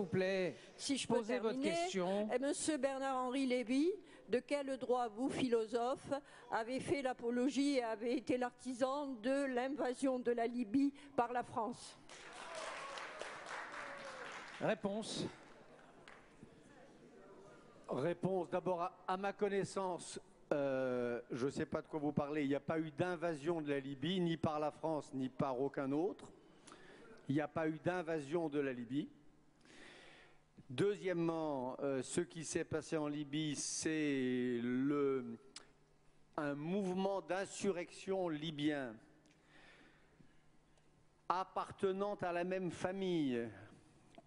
plaît, si je peux posez votre question. Monsieur Bernard-Henri Lévy, de quel droit vous, philosophe, avez fait l'apologie et avez été l'artisan de l'invasion de la Libye par la France? Réponse. Réponse d'abord à ma connaissance, je ne sais pas de quoi vous parlez, il n'y a pas eu d'invasion de la Libye, ni par la France, ni par aucun autre. Il n'y a pas eu d'invasion de la Libye. Deuxièmement, ce qui s'est passé en Libye, c'est un mouvement d'insurrection libyen appartenant à la même famille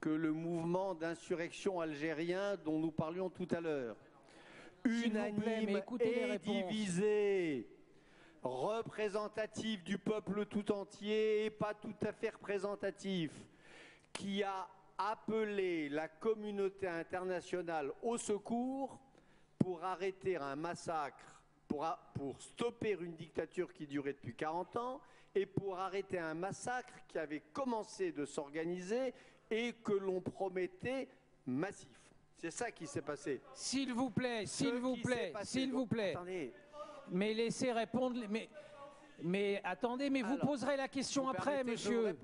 que le mouvement d'insurrection algérien dont nous parlions tout à l'heure. Unanime et divisé, représentatif du peuple tout entier et pas tout à fait représentatif, qui a appelé la communauté internationale au secours pour arrêter un massacre, pour stopper une dictature qui durait depuis 40 ans et pour arrêter un massacre qui avait commencé de s'organiser et que l'on promettait massif. C'est ça qui s'est passé. S'il vous plaît, s'il vous plaît. Attendez. Mais laissez répondre. Mais attendez, mais vous poserez la question après, monsieur.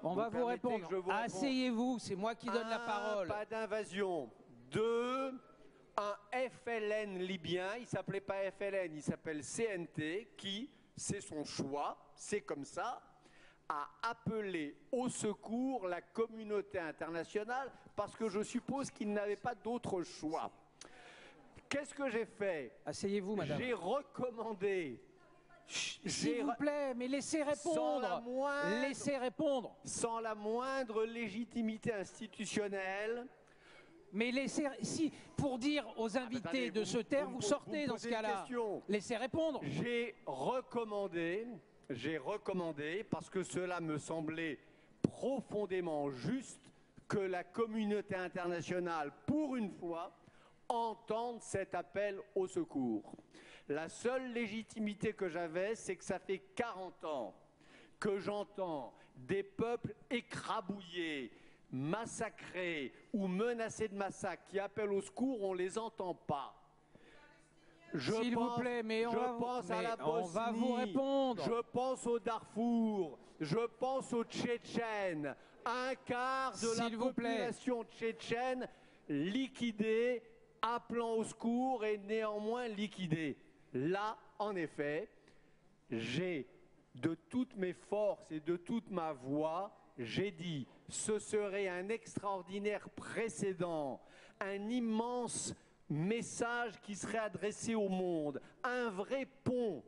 On va vous répondre. Asseyez-vous, c'est moi qui donne la parole. Pas d'invasion. 2, un FLN libyen, il s'appelait pas FLN, il s'appelle CNT, qui, c'est son choix, c'est comme ça, a appelé au secours la communauté internationale parce que je suppose qu'il n'avait pas d'autre choix. Qu'est-ce que j'ai fait? Asseyez-vous, madame. J'ai recommandé... S'il vous plaît, mais laissez répondre. Laissez répondre. Sans la moindre légitimité institutionnelle. Mais laissez, si, pour dire aux invités de se taire, vous sortez dans ce cas-là. Laissez répondre. J'ai recommandé, parce que cela me semblait profondément juste, que la communauté internationale, pour une fois, entende cet appel au secours. La seule légitimité que j'avais, c'est que ça fait 40 ans que j'entends des peuples écrabouillés, massacrés ou menacés de massacre qui appellent au secours, on ne les entend pas. S'il vous plaît, mais on va vous répondre. Je pense au Darfour, je pense aux Tchétchènes. Un quart de la population tchétchène liquidée, appelant au secours et néanmoins liquidée. Là, en effet, j'ai de toutes mes forces et de toute ma voix, j'ai dit ce serait un extraordinaire précédent, un immense message qui serait adressé au monde, un vrai pont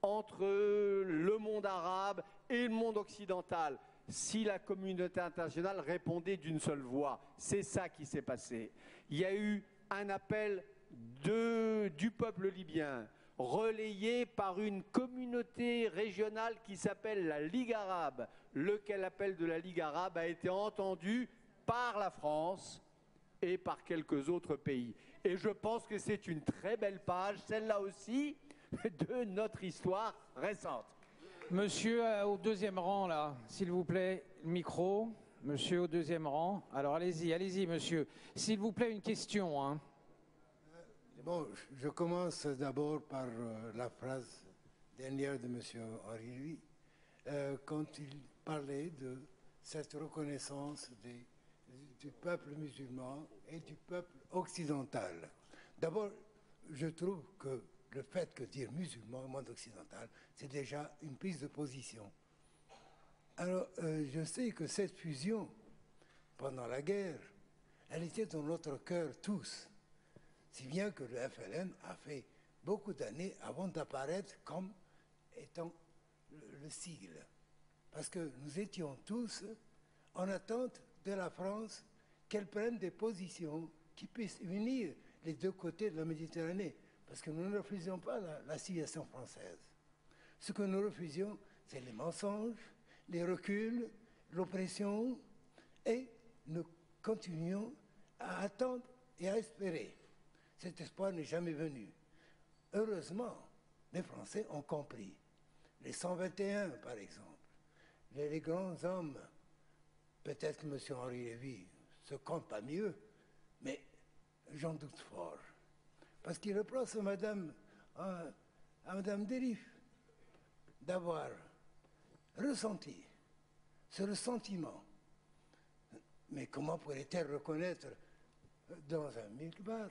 entre le monde arabe et le monde occidental, si la communauté internationale répondait d'une seule voix. C'est ça qui s'est passé. Il y a eu un appel du peuple libyen, relayé par une communauté régionale qui s'appelle la Ligue arabe. Lequel appel de la Ligue arabe a été entendu par la France et par quelques autres pays. Et je pense que c'est une très belle page, celle-là aussi, de notre histoire récente. Monsieur au deuxième rang, là, s'il vous plaît, micro. Monsieur au deuxième rang. Alors allez-y, monsieur. S'il vous plaît, une question. Hein. Bon, je commence d'abord par la phrase dernière de monsieur Henri Lévy, quand il parlait de cette reconnaissance du peuple musulman et du peuple occidental. D'abord, je trouve que le fait que dire musulman au monde occidental, c'est déjà une prise de position. Alors, je sais que cette fusion, pendant la guerre, elle était dans notre cœur tous, si bien que le FLN a fait beaucoup d'années avant d'apparaître comme étant le sigle. Parce que nous étions tous en attente de la France qu'elle prenne des positions qui puissent unir les deux côtés de la Méditerranée. Parce que nous ne refusions pas la civilisation française. Ce que nous refusions, c'est les mensonges, les reculs, l'oppression, et nous continuions à attendre et à espérer. Cet espoir n'est jamais venu. Heureusement, les Français ont compris. Les 121, par exemple, les grands hommes, peut-être que M. Henri Lévy se compte pas mieux, mais j'en doute fort. Parce qu'il reproche à Madame Derif d'avoir ressenti ce ressentiment. Mais comment pourrait-elle reconnaître dans un milk-bar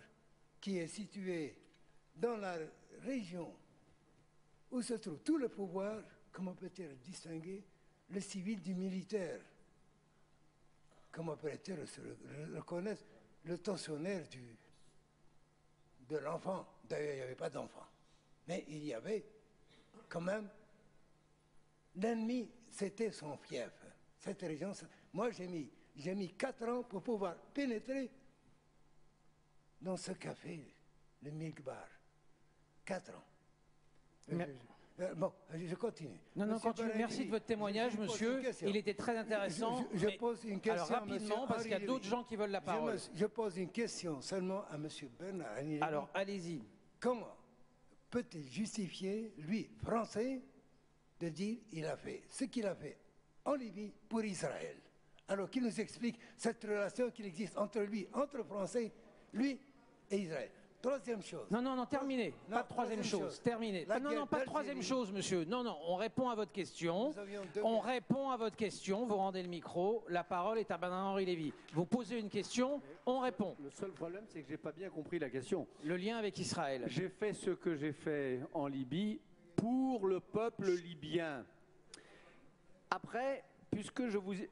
qui est situé dans la région où se trouve tout le pouvoir, comment peut-elle distinguer le civil du militaire? Comment pourrait-elle reconnaître le tensionnaire de l'enfant? D'ailleurs, il n'y avait pas d'enfant. Mais il y avait quand même... L'ennemi, c'était son fief. Cette région... Moi, j'ai mis 4 ans pour pouvoir pénétrer dans ce café, le Milk Bar. 4 ans. Bon, je continue. Non, continue. Merci de votre témoignage, monsieur. Il était très intéressant. Je pose une question. Alors, rapidement, parce qu'il y a d'autres gens qui veulent la parole. Je pose une question seulement à monsieur Bernard. Alors, allez-y. Comment peut-il justifier, lui, français, de dire qu'il a fait ce qu'il a fait en Libye pour Israël? Alors qu'il nous explique cette relation qu'il existe entre lui, entre Français, lui et Israël. Troisième chose. Non, terminé. Pas de troisième chose. Terminé. Non, pas de troisième chose, monsieur. Non, on répond à votre question. On répond à votre question. Vous rendez le micro. La parole est à Bernard-Henri Lévy. Vous posez une question, on répond. Le seul problème, c'est que je n'ai pas bien compris la question. Le lien avec Israël. J'ai fait ce que j'ai fait en Libye pour le peuple libyen. Après,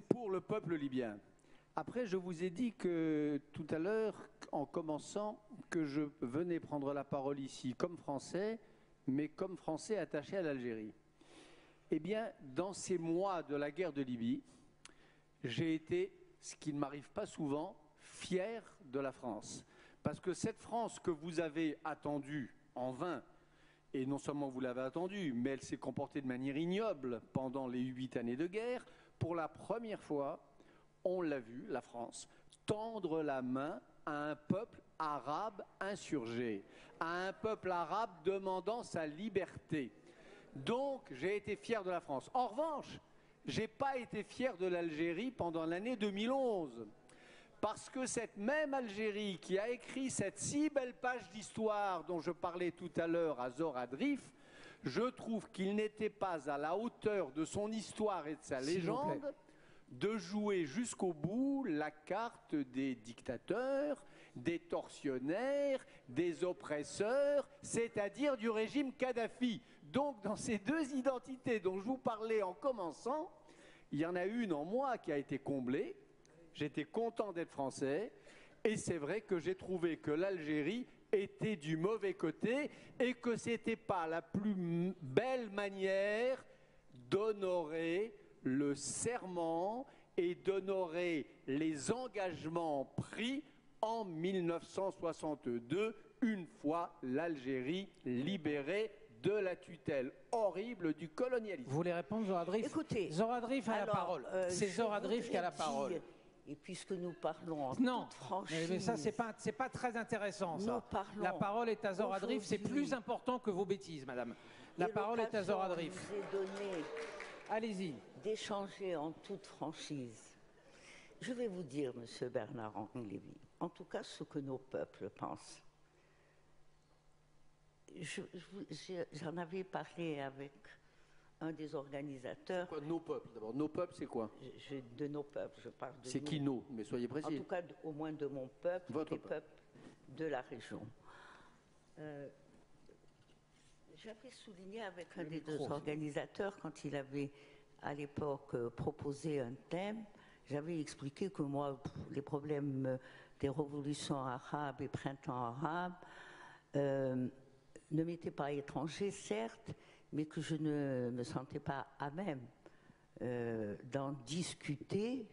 pour le peuple libyen. Après, je vous ai dit que tout à l'heure, en commençant, que je venais prendre la parole ici comme Français, mais comme Français attaché à l'Algérie. Eh bien, dans ces mois de la guerre de Libye, j'ai été, ce qui ne m'arrive pas souvent, fier de la France. Parce que cette France que vous avez attendue en vain, et non seulement vous l'avez attendue, mais elle s'est comportée de manière ignoble pendant les 8 années de guerre, pour la première fois, on l'a vu, la France, tendre la main à un peuple arabe insurgé, à un peuple arabe demandant sa liberté. Donc, j'ai été fier de la France. En revanche, je n'ai pas été fier de l'Algérie pendant l'année 2011. Parce que cette même Algérie qui a écrit cette si belle page d'histoire dont je parlais tout à l'heure à Zoradrif, je trouve qu'il n'était pas à la hauteur de son histoire et de sa légende de jouer jusqu'au bout la carte des dictateurs, des tortionnaires, des oppresseurs, c'est-à-dire du régime Kadhafi. Donc dans ces deux identités dont je vous parlais en commençant, il y en a une en moi qui a été comblée. J'étais content d'être français et c'est vrai que j'ai trouvé que l'Algérie était du mauvais côté et que ce n'était pas la plus belle manière d'honorer le serment et d'honorer les engagements pris en 1962, une fois l'Algérie libérée de la tutelle horrible du colonialisme. Vous voulez répondre, Zoradrif? Écoutez, Zoradrif a la parole. C'est Zoradrif qui a la parole. Et puisque nous parlons en toute franchise... mais ça, c'est pas très intéressant, ça. La parole est à Zoradrif, c'est plus important que vos bêtises, madame. La parole est à Zoradrif. Allez-y. D'échanger en toute franchise. Je vais vous dire, monsieur Bernard-Henri Lévy, en tout cas ce que nos peuples pensent. J'en avais parlé avec un des organisateurs. Quoi, nos peuples, d'abord. Nos peuples, c'est quoi? De nos peuples, je parle de. C'est qui nos? Mais soyez précis. En tout cas, au moins de mon peuple, des peuples de la région. J'avais souligné avec un des deux organisateurs, quand il avait à l'époque proposé un thème, j'avais expliqué que moi, les problèmes des révolutions arabes et printemps arabes ne m'étaient pas étrangers, certes, mais que je ne me sentais pas à même d'en discuter,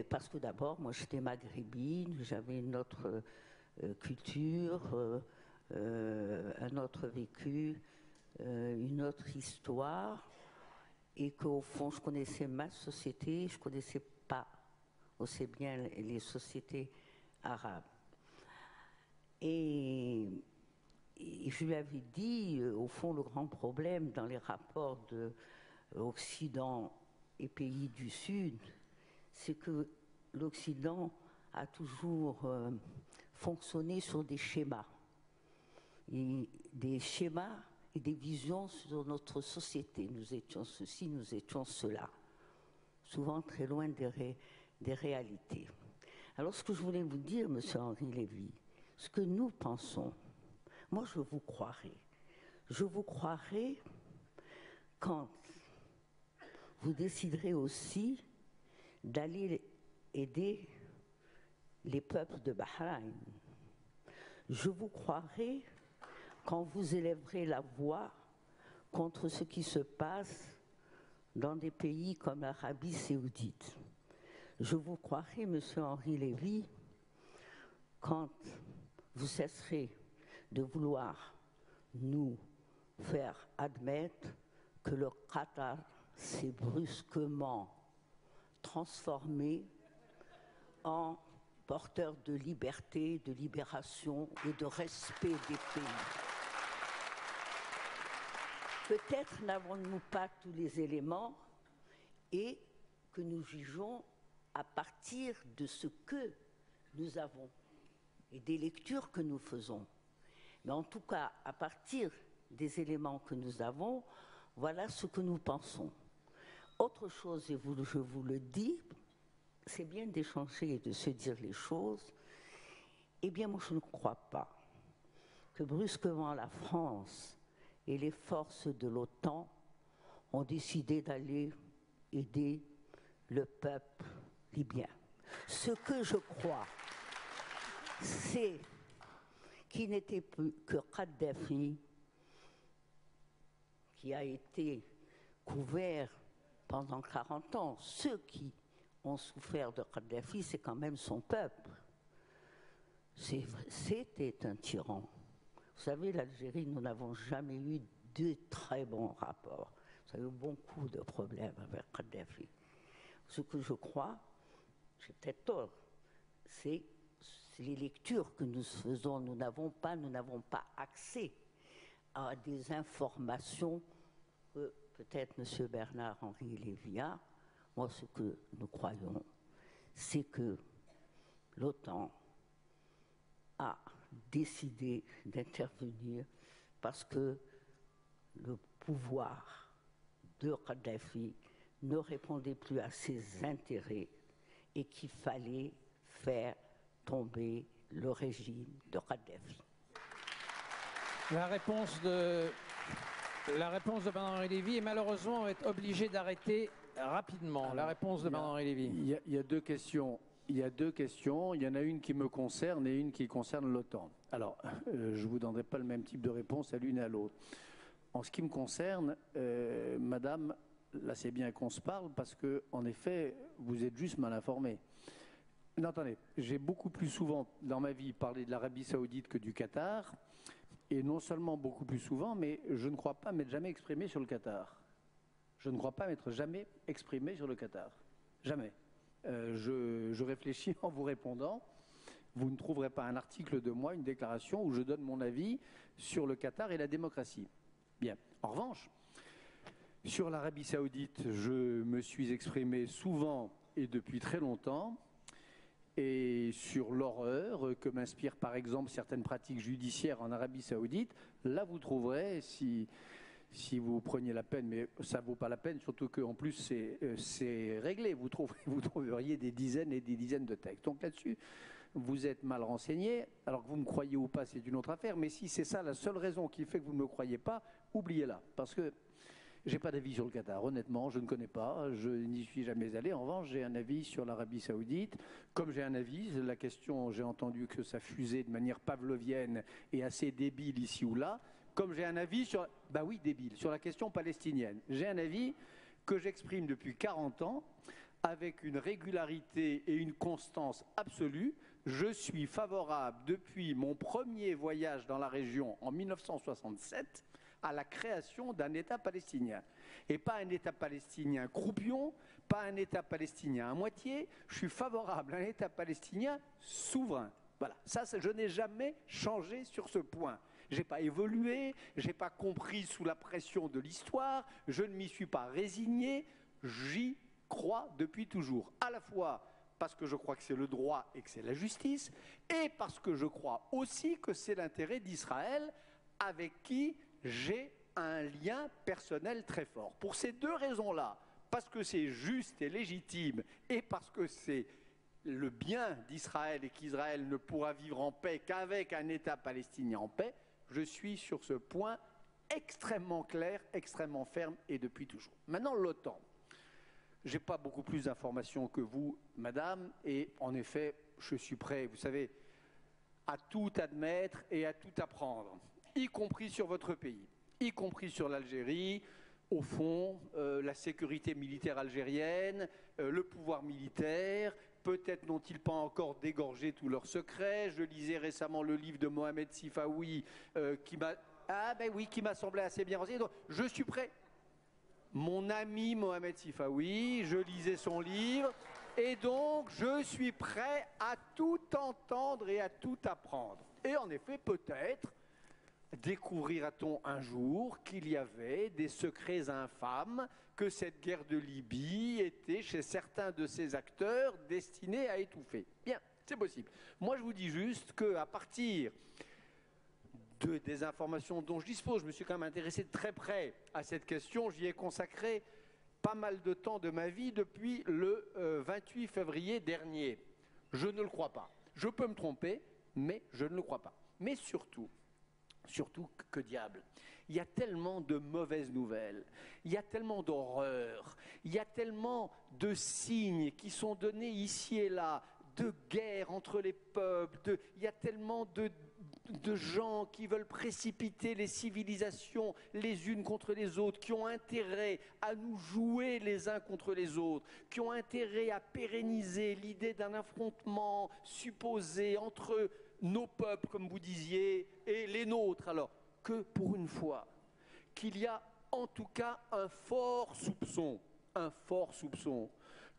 parce que d'abord, moi j'étais maghrébine, j'avais une autre culture, un autre vécu, une autre histoire, et qu'au fond je connaissais ma société, je ne connaissais pas aussi bien les sociétés arabes. Et je lui avais dit, au fond, le grand problème dans les rapports de Occident et pays du Sud, c'est que l'Occident a toujours fonctionné sur des schémas. Et des schémas et des visions sur notre société. Nous étions ceci, nous étions cela. Souvent très loin des réalités. Alors ce que je voulais vous dire, monsieur Henri Lévy, ce que nous pensons, moi je vous croirai. Je vous croirai quand vous déciderez aussi d'aller aider les peuples de Bahreïn. Je vous croirai quand vous élèverez la voix contre ce qui se passe dans des pays comme l'Arabie saoudite. Je vous croirai, monsieur Henri Lévy, quand vous cesserez de vouloir nous faire admettre que le Qatar s'est brusquement transformé en porteur de liberté, de libération et de respect des pays. Peut-être n'avons-nous pas tous les éléments et que nous jugeons à partir de ce que nous avons et des lectures que nous faisons. Mais en tout cas, à partir des éléments que nous avons, voilà ce que nous pensons. Autre chose, et je vous le dis, c'est bien d'échanger et de se dire les choses. Eh bien, moi, je ne crois pas que brusquement la France et les forces de l'OTAN ont décidé d'aller aider le peuple libyen. Ce que je crois, c'est qu'il n'était plus que Kadhafi qui a été couvert pendant 40 ans. Ceux qui ont souffert de Kadhafi, c'est quand même son peuple. C'était un tyran. Vous savez, l'Algérie, nous n'avons jamais eu de très bons rapports. Nous avons eu beaucoup de problèmes avec Kadhafi. Ce que je crois, j'ai peut-être tort, c'est les lectures que nous faisons. Nous n'avons pas accès à des informations que peut-être M. Bernard-Henri Lévy a. Moi, ce que nous croyons, c'est que l'OTAN a décidé d'intervenir parce que le pouvoir de Kadhafi ne répondait plus à ses intérêts et qu'il fallait faire tomber le régime de Kadhafi. La réponse de Bernard-Henri Lévy, et malheureusement on est obligé d'arrêter rapidement. La réponse de Bernard-Henri Lévy. Il y a deux questions. Il y a deux questions. Il y en a une qui me concerne et une qui concerne l'OTAN. Alors, je ne vous donnerai pas le même type de réponse à l'une et à l'autre. En ce qui me concerne, madame, là c'est bien qu'on se parle parce que, en effet, vous êtes juste mal informée. Non, attendez, j'ai beaucoup plus souvent dans ma vie parlé de l'Arabie Saoudite que du Qatar. Et non seulement beaucoup plus souvent, mais je ne crois pas m'être jamais exprimé sur le Qatar. Je ne crois pas m'être jamais exprimé sur le Qatar. Jamais. Je réfléchis en vous répondant. Vous ne trouverez pas un article de moi, une déclaration où je donne mon avis sur le Qatar et la démocratie. Bien. En revanche, sur l'Arabie Saoudite, je me suis exprimé souvent et depuis très longtemps. Et sur l'horreur que m'inspirent par exemple certaines pratiques judiciaires en Arabie Saoudite, là vous trouverez, si vous preniez la peine, mais ça ne vaut pas la peine, surtout qu'en plus c'est réglé, vous trouveriez des dizaines et des dizaines de textes. Donc là-dessus, vous êtes mal renseigné, alors que vous me croyez ou pas, c'est une autre affaire, mais si c'est ça la seule raison qui fait que vous ne me croyez pas, oubliez-la, parce que j'ai pas d'avis sur le Qatar, honnêtement, je ne connais pas, je n'y suis jamais allé. En revanche, j'ai un avis sur l'Arabie Saoudite. Comme j'ai un avis, la question, j'ai entendu que ça fusait de manière pavlovienne et assez débile ici ou là. Comme j'ai un avis sur, bah oui, débile, sur la question palestinienne. J'ai un avis que j'exprime depuis 40 ans avec une régularité et une constance absolue. Je suis favorable depuis mon premier voyage dans la région en 1967 à la création d'un État palestinien. Et pas un État palestinien croupion, pas un État palestinien à moitié. Je suis favorable à un État palestinien souverain. Voilà, ça je n'ai jamais changé sur ce point. Je n'ai pas évolué, je n'ai pas compris sous la pression de l'histoire, je ne m'y suis pas résigné, j'y crois depuis toujours. À la fois parce que je crois que c'est le droit et que c'est la justice, et parce que je crois aussi que c'est l'intérêt d'Israël avec qui j'ai un lien personnel très fort. Pour ces deux raisons-là, parce que c'est juste et légitime et parce que c'est le bien d'Israël et qu'Israël ne pourra vivre en paix qu'avec un État palestinien en paix, je suis sur ce point extrêmement clair, extrêmement ferme et depuis toujours. Maintenant, l'OTAN. Je n'ai pas beaucoup plus d'informations que vous, madame, et en effet, je suis prêt, vous savez, à tout admettre et à tout apprendre, y compris sur votre pays, y compris sur l'Algérie, au fond, la sécurité militaire algérienne, le pouvoir militaire, peut-être n'ont-ils pas encore dégorgé tous leurs secrets. Je lisais récemment le livre de Mohamed Sifawi qui m'a semblé assez bien renseigné. Donc, je suis prêt. Mon ami Mohamed Sifawi, je lisais son livre, et donc je suis prêt à tout entendre et à tout apprendre. Et en effet, peut-être découvrira-t-on un jour qu'il y avait des secrets infâmes, que cette guerre de Libye était, chez certains de ses acteurs, destinée à étouffer. Bien, c'est possible. Moi, je vous dis juste qu'à partir des informations dont je dispose, je me suis quand même intéressé de très près à cette question, j'y ai consacré pas mal de temps de ma vie depuis le 28 février dernier. Je ne le crois pas. Je peux me tromper, mais je ne le crois pas. Mais surtout, que diable, il y a tellement de mauvaises nouvelles, il y a tellement d'horreurs, il y a tellement de signes qui sont donnés ici et là, de guerre entre les peuples, il y a tellement de gens qui veulent précipiter les civilisations les unes contre les autres, qui ont intérêt à nous jouer les uns contre les autres, qui ont intérêt à pérenniser l'idée d'un affrontement supposé entre nos peuples, comme vous disiez, et les nôtres. Alors que pour une fois, qu'il y a en tout cas un fort soupçon,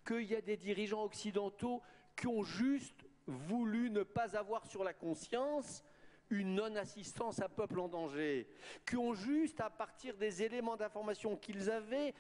qu'il y a des dirigeants occidentaux qui ont juste voulu ne pas avoir sur la conscience une non-assistance à peuple en danger, qui ont juste, à partir des éléments d'information qu'ils avaient,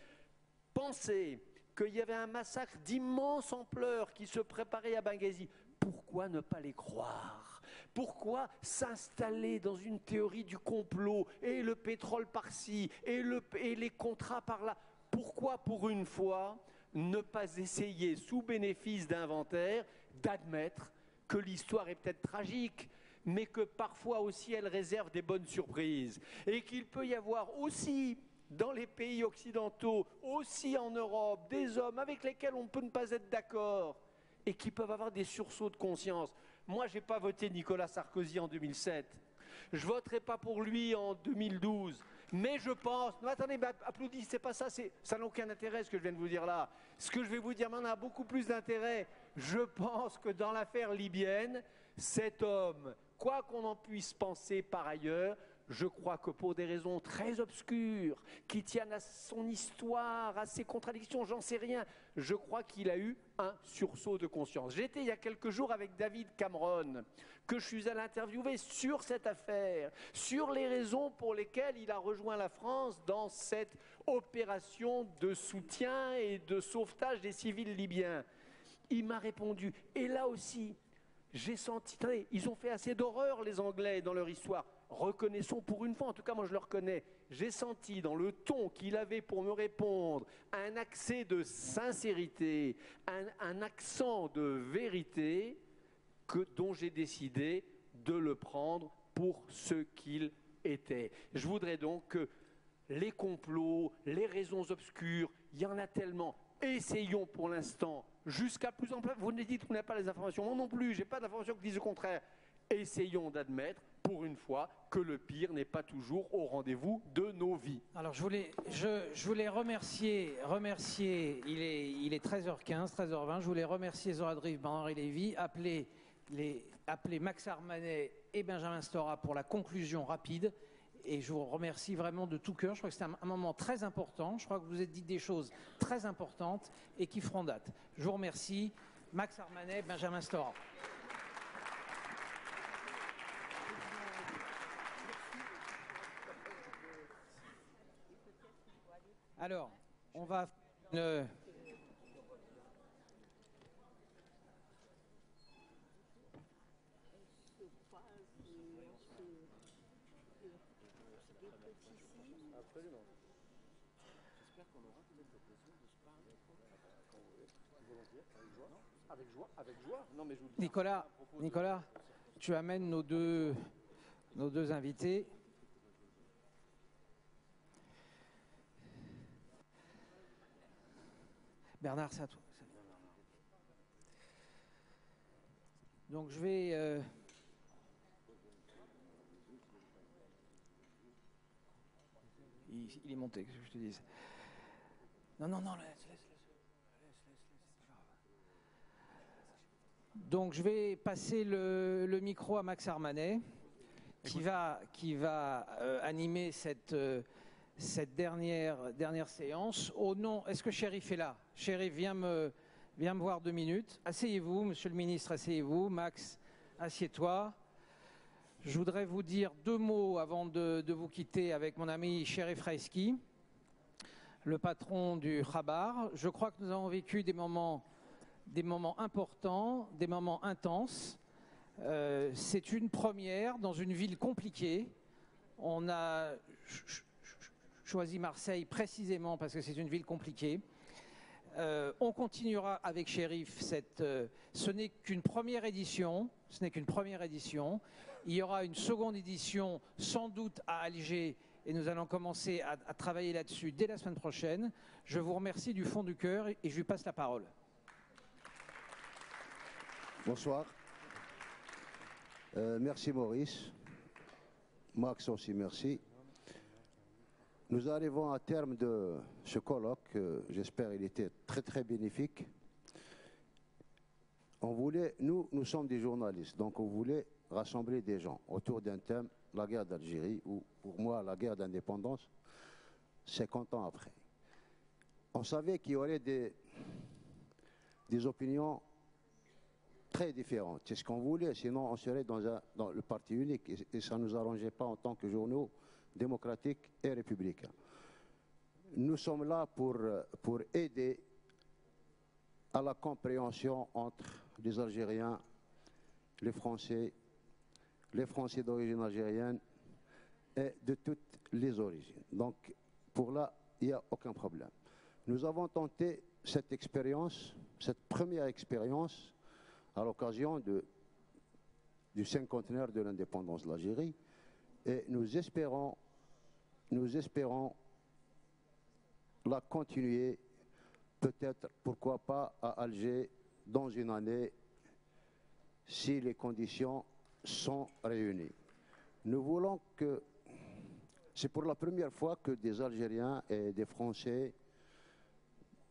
pensé qu'il y avait un massacre d'immense ampleur qui se préparait à Benghazi, pourquoi ne pas les croire? Pourquoi s'installer dans une théorie du complot et le pétrole par-ci et les contrats par-là? Pourquoi, pour une fois, ne pas essayer, sous bénéfice d'inventaire, d'admettre que l'histoire est peut-être tragique, mais que parfois aussi elle réserve des bonnes surprises, et qu'il peut y avoir aussi, dans les pays occidentaux, aussi en Europe, des hommes avec lesquels on peut ne pas être d'accord, et qui peuvent avoir des sursauts de conscience. Moi, je n'ai pas voté Nicolas Sarkozy en 2007. Je ne voterai pas pour lui en 2012. Mais je pense... Non, attendez, applaudissez, c'est pas ça, ça n'a aucun intérêt ce que je viens de vous dire là. Ce que je vais vous dire maintenant a beaucoup plus d'intérêt. Je pense que dans l'affaire libyenne, cet homme, quoi qu'on en puisse penser par ailleurs, je crois que pour des raisons très obscures, qui tiennent à son histoire, à ses contradictions, j'en sais rien, je crois qu'il a eu un sursaut de conscience. J'étais il y a quelques jours avec David Cameron, que je suis allé interviewer sur cette affaire, sur les raisons pour lesquelles il a rejoint la France dans cette opération de soutien et de sauvetage des civils libyens. Il m'a répondu, et là aussi, j'ai senti, ils ont fait assez d'horreur les Anglais dans leur histoire. Reconnaissons pour une fois, en tout cas moi je le reconnais, j'ai senti dans le ton qu'il avait pour me répondre un accès de sincérité, un accent de vérité dont j'ai décidé de le prendre pour ce qu'il était. Je voudrais donc que les complots, les raisons obscures, il y en a tellement. Essayons pour l'instant, jusqu'à plus en plus, vous ne dites que vous n'avez pas les informations, moi non plus, je n'ai pas d'informations qui disent le contraire. Essayons d'admettre, pour une fois, que le pire n'est pas toujours au rendez-vous de nos vies. Alors je voulais remercier, il est 13h15, 13h20, je voulais remercier Zoradrive, Bernard-Henri Lévy, appeler Max Armanet et Benjamin Stora pour la conclusion rapide. Et je vous remercie vraiment de tout cœur. Je crois que c'était un moment très important. Je crois que vous avez dit des choses très importantes et qui feront date. Je vous remercie. Max Armanet, Benjamin Stora. Alors, on va... Absolument. J'espère qu'on aura peut-être l'occasion de se parler volontiers, avec joie. Avec joie. Non, mais je vous le dis. Nicolas, tu amènes nos deux invités. Bernard, c'est à toi. Donc je vais... Il est monté, que je te dise. Non, laisse. Donc je vais passer le micro à Max Armanet, qui va animer cette dernière séance. Au nom, est-ce que Chérif est là? Chérif, viens me voir 2 minutes. Asseyez-vous, monsieur le ministre, asseyez-vous. Max, assieds-toi. Je voudrais vous dire 2 mots avant de vous quitter avec mon ami Chérif Raïski, le patron du Khabar. Je crois que nous avons vécu des moments importants, des moments intenses. C'est une première dans une ville compliquée. On a choisi Marseille précisément parce que c'est une ville compliquée. On continuera avec Chérif. Ce n'est qu'une première édition. Il y aura une seconde édition, sans doute à Alger, et nous allons commencer à travailler là-dessus dès la semaine prochaine. Je vous remercie du fond du cœur et je lui passe la parole. Bonsoir. Merci Maurice. Max aussi, merci. Nous arrivons à terme de ce colloque. J'espère qu'il était très très bénéfique. Nous sommes des journalistes, donc on voulait rassembler des gens autour d'un thème, la guerre d'Algérie, ou pour moi la guerre d'indépendance, 50 ans après. On savait qu'il y aurait des opinions très différentes. C'est ce qu'on voulait, sinon on serait dans le parti unique et ça ne nous arrangeait pas en tant que journaux démocratiques et républicains. Nous sommes là pour aider à la compréhension entre les Algériens les Français d'origine algérienne et de toutes les origines. Donc, pour là, il n'y a aucun problème. Nous avons tenté cette expérience, cette première expérience, à l'occasion du cinquantenaire de l'indépendance de l'Algérie, et nous espérons la continuer, peut-être, pourquoi pas, à Alger, dans une année, si les conditions sont réunies. Nous voulons que, c'est pour la première fois que des Algériens et des Français,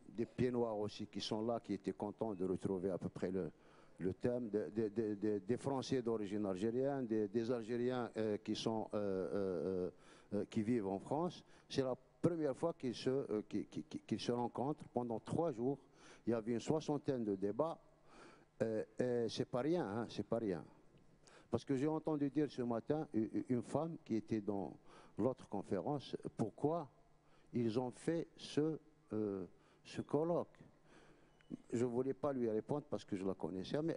des pieds noirs aussi qui sont là, qui étaient contents de retrouver à peu près le thème, des Français d'origine algérienne, des Algériens qui vivent en France. C'est la première fois qu'ils se rencontrent pendant 3 jours. Il y avait une 60aine de débats. Et c'est pas rien, hein, c'est pas rien. Parce que j'ai entendu dire ce matin une femme qui était dans l'autre conférence, pourquoi ils ont fait ce colloque. Je ne voulais pas lui répondre parce que je la connaissais, mais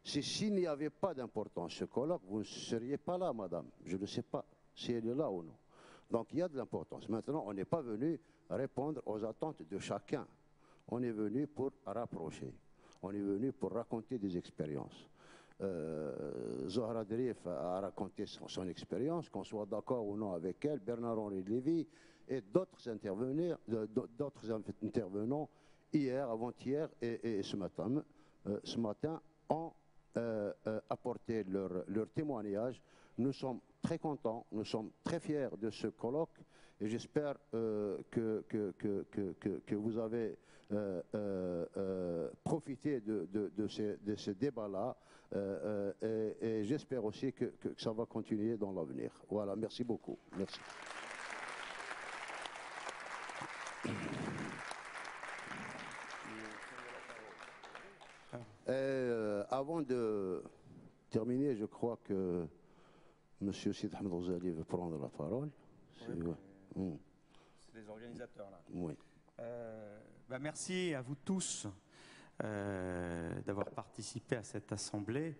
s'il n'y avait pas d'importance ce colloque, vous ne seriez pas là, madame. Je ne sais pas si elle est là ou non. Donc il y a de l'importance. Maintenant, on n'est pas venu répondre aux attentes de chacun. On est venu pour rapprocher. On est venu pour raconter des expériences. Zohra Drif a raconté son expérience, qu'on soit d'accord ou non avec elle, Bernard-Henri Lévy et d'autres intervenants hier, avant-hier et ce matin ont apporté leur témoignage. Nous sommes très contents, nous sommes très fiers de ce colloque et j'espère que vous avez profité de ce débat-là et j'espère aussi que ça va continuer dans l'avenir. Voilà, merci beaucoup. Merci. Avant de terminer, je crois que M. Sid Ahmed Ghazali veut prendre la parole. C'est les organisateurs là. Oui. Merci à vous tous d'avoir participé à cette assemblée.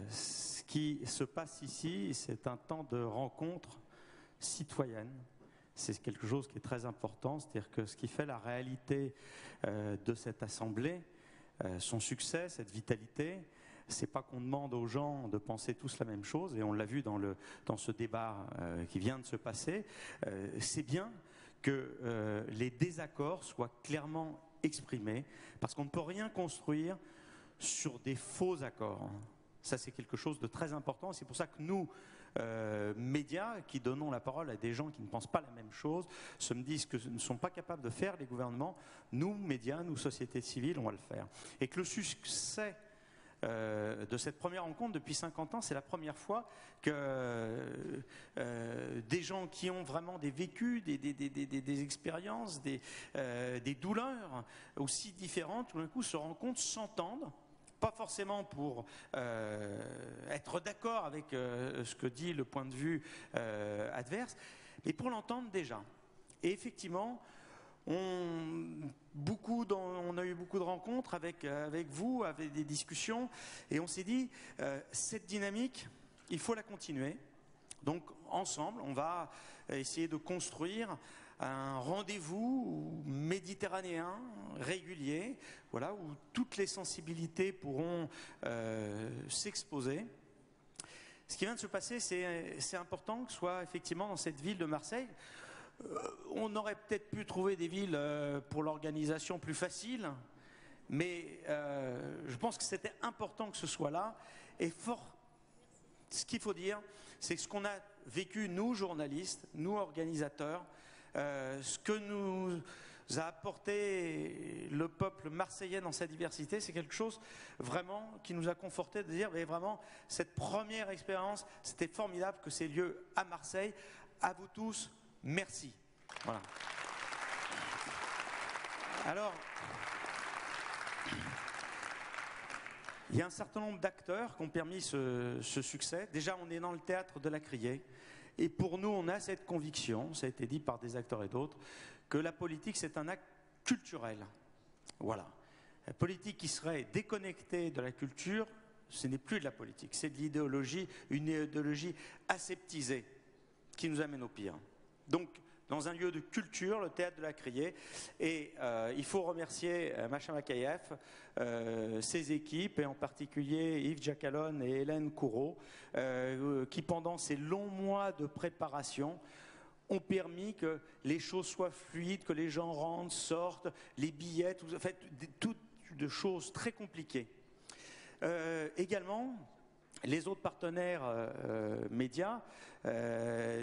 Ce qui se passe ici, c'est un temps de rencontre citoyenne. C'est quelque chose qui est très important, c'est-à-dire que ce qui fait la réalité de cette assemblée, son succès, cette vitalité, c'est pas qu'on demande aux gens de penser tous la même chose, et on l'a vu dans ce débat qui vient de se passer, c'est bien que les désaccords soient clairement exprimés, parce qu'on ne peut rien construire sur des faux accords. Ça, c'est quelque chose de très important. C'est pour ça que nous, médias, qui donnons la parole à des gens qui ne pensent pas la même chose, se me disent que ne sont pas capables de faire les gouvernements, nous, médias, nous, sociétés civiles, on va le faire. Et que le succès de cette première rencontre depuis 50 ans, c'est la première fois que des gens qui ont vraiment des vécus, des expériences, des douleurs aussi différentes, tout d'un coup se rencontrent, s'entendent, pas forcément pour être d'accord avec ce que dit le point de vue adverse, mais pour l'entendre déjà. Et effectivement, on a eu beaucoup de rencontres avec vous, avec des discussions, et on s'est dit, cette dynamique, il faut la continuer. Donc, ensemble, on va essayer de construire un rendez-vous méditerranéen régulier, voilà, où toutes les sensibilités pourront s'exposer. Ce qui vient de se passer, c'est important que ce soit effectivement dans cette ville de Marseille. On aurait peut-être pu trouver des villes pour l'organisation plus facile, mais je pense que c'était important que ce soit là. Et ce qu'il faut dire, c'est que ce qu'on a vécu, nous, journalistes, nous, organisateurs, ce que nous a apporté le peuple marseillais dans sa diversité, c'est quelque chose vraiment qui nous a conforté de dire, mais vraiment, cette première expérience, c'était formidable que c'est lieu à Marseille. À vous tous, merci. Voilà. Alors, il y a un certain nombre d'acteurs qui ont permis ce succès. Déjà, on est dans le théâtre de la Criée. Et pour nous, on a cette conviction, ça a été dit par des acteurs et d'autres, que la politique, c'est un acte culturel. Voilà. La politique qui serait déconnectée de la culture Ce n'est plus de la politique, c'est de l'idéologie, une idéologie aseptisée qui nous amène au pire. Donc, dans un lieu de culture, le théâtre de la Criée, et il faut remercier Macha Makayev, ses équipes, et en particulier Yves Jacalone et Hélène Courreau, qui pendant ces longs mois de préparation ont permis que les choses soient fluides, que les gens rentrent, sortent, les billets, toutes de choses très compliquées. Également, les autres partenaires médias,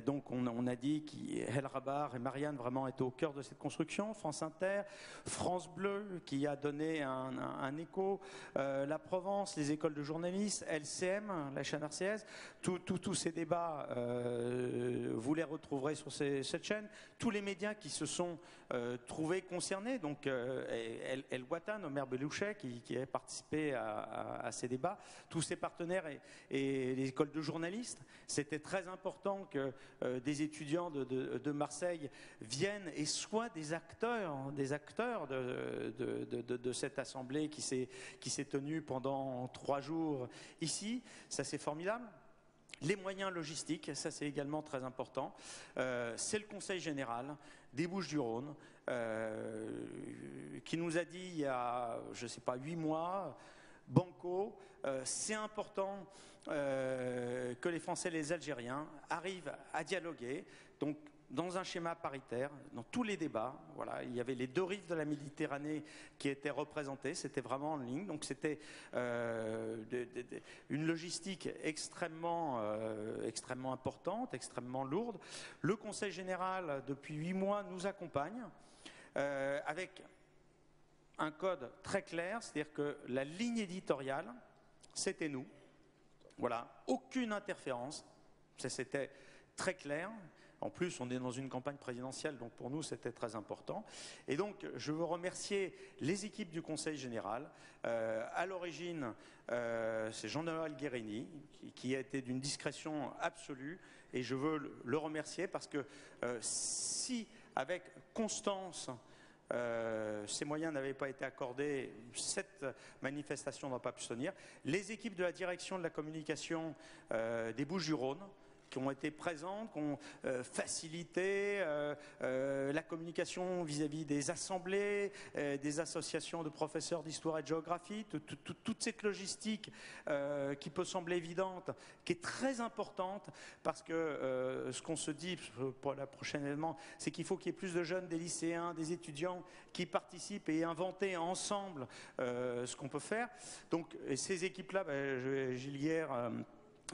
donc on a dit qu'El Rabar et Marianne vraiment étaient au cœur de cette construction, France Inter, France Bleu qui a donné un écho, la Provence, les écoles de journalistes, LCM, la chaîne RCS, tous ces débats, vous les retrouverez sur cette chaîne, tous les médias qui se sont trouvés concernés, donc El Watan, Omer Belouchet qui a participé à ces débats, tous ces partenaires et les écoles de journalistes, c'était très important que des étudiants de Marseille viennent et soient des acteurs de cette assemblée qui s'est tenue pendant 3 jours ici. Ça, c'est formidable. Les moyens logistiques, ça c'est également très important. C'est le Conseil général des Bouches-du-Rhône qui nous a dit il y a, je ne sais pas, 8 mois, Banco, c'est important que les Français et les Algériens arrivent à dialoguer, donc dans un schéma paritaire, dans tous les débats. Voilà, il y avait les 2 rives de la Méditerranée qui étaient représentées, c'était vraiment en ligne, donc c'était une logistique extrêmement importante, extrêmement lourde. Le Conseil général, depuis 8 mois, nous accompagne avec un code très clair, c'est-à-dire que la ligne éditoriale, c'était nous. Voilà, aucune interférence, c'était très clair. En plus, on est dans une campagne présidentielle, donc pour nous, c'était très important. Et donc, je veux remercier les équipes du Conseil général. À l'origine, c'est Jean-Noël Guérini, qui a été d'une discrétion absolue, et je veux le remercier parce que si, avec constance, ces moyens n'avaient pas été accordés, cette manifestation n'aurait pas pu se tenir. Les équipes de la direction de la communication des Bouches-du-Rhône, qui ont été présentes, qui ont facilité la communication vis-à-vis des assemblées, des associations de professeurs d'histoire et de géographie, toute cette logistique qui peut sembler évidente, qui est très importante, parce que ce qu'on se dit pour la prochaine événement, c'est qu'il faut qu'il y ait plus de jeunes, des lycéens, des étudiants qui participent et inventent ensemble ce qu'on peut faire. Donc ces équipes-là, Gillière,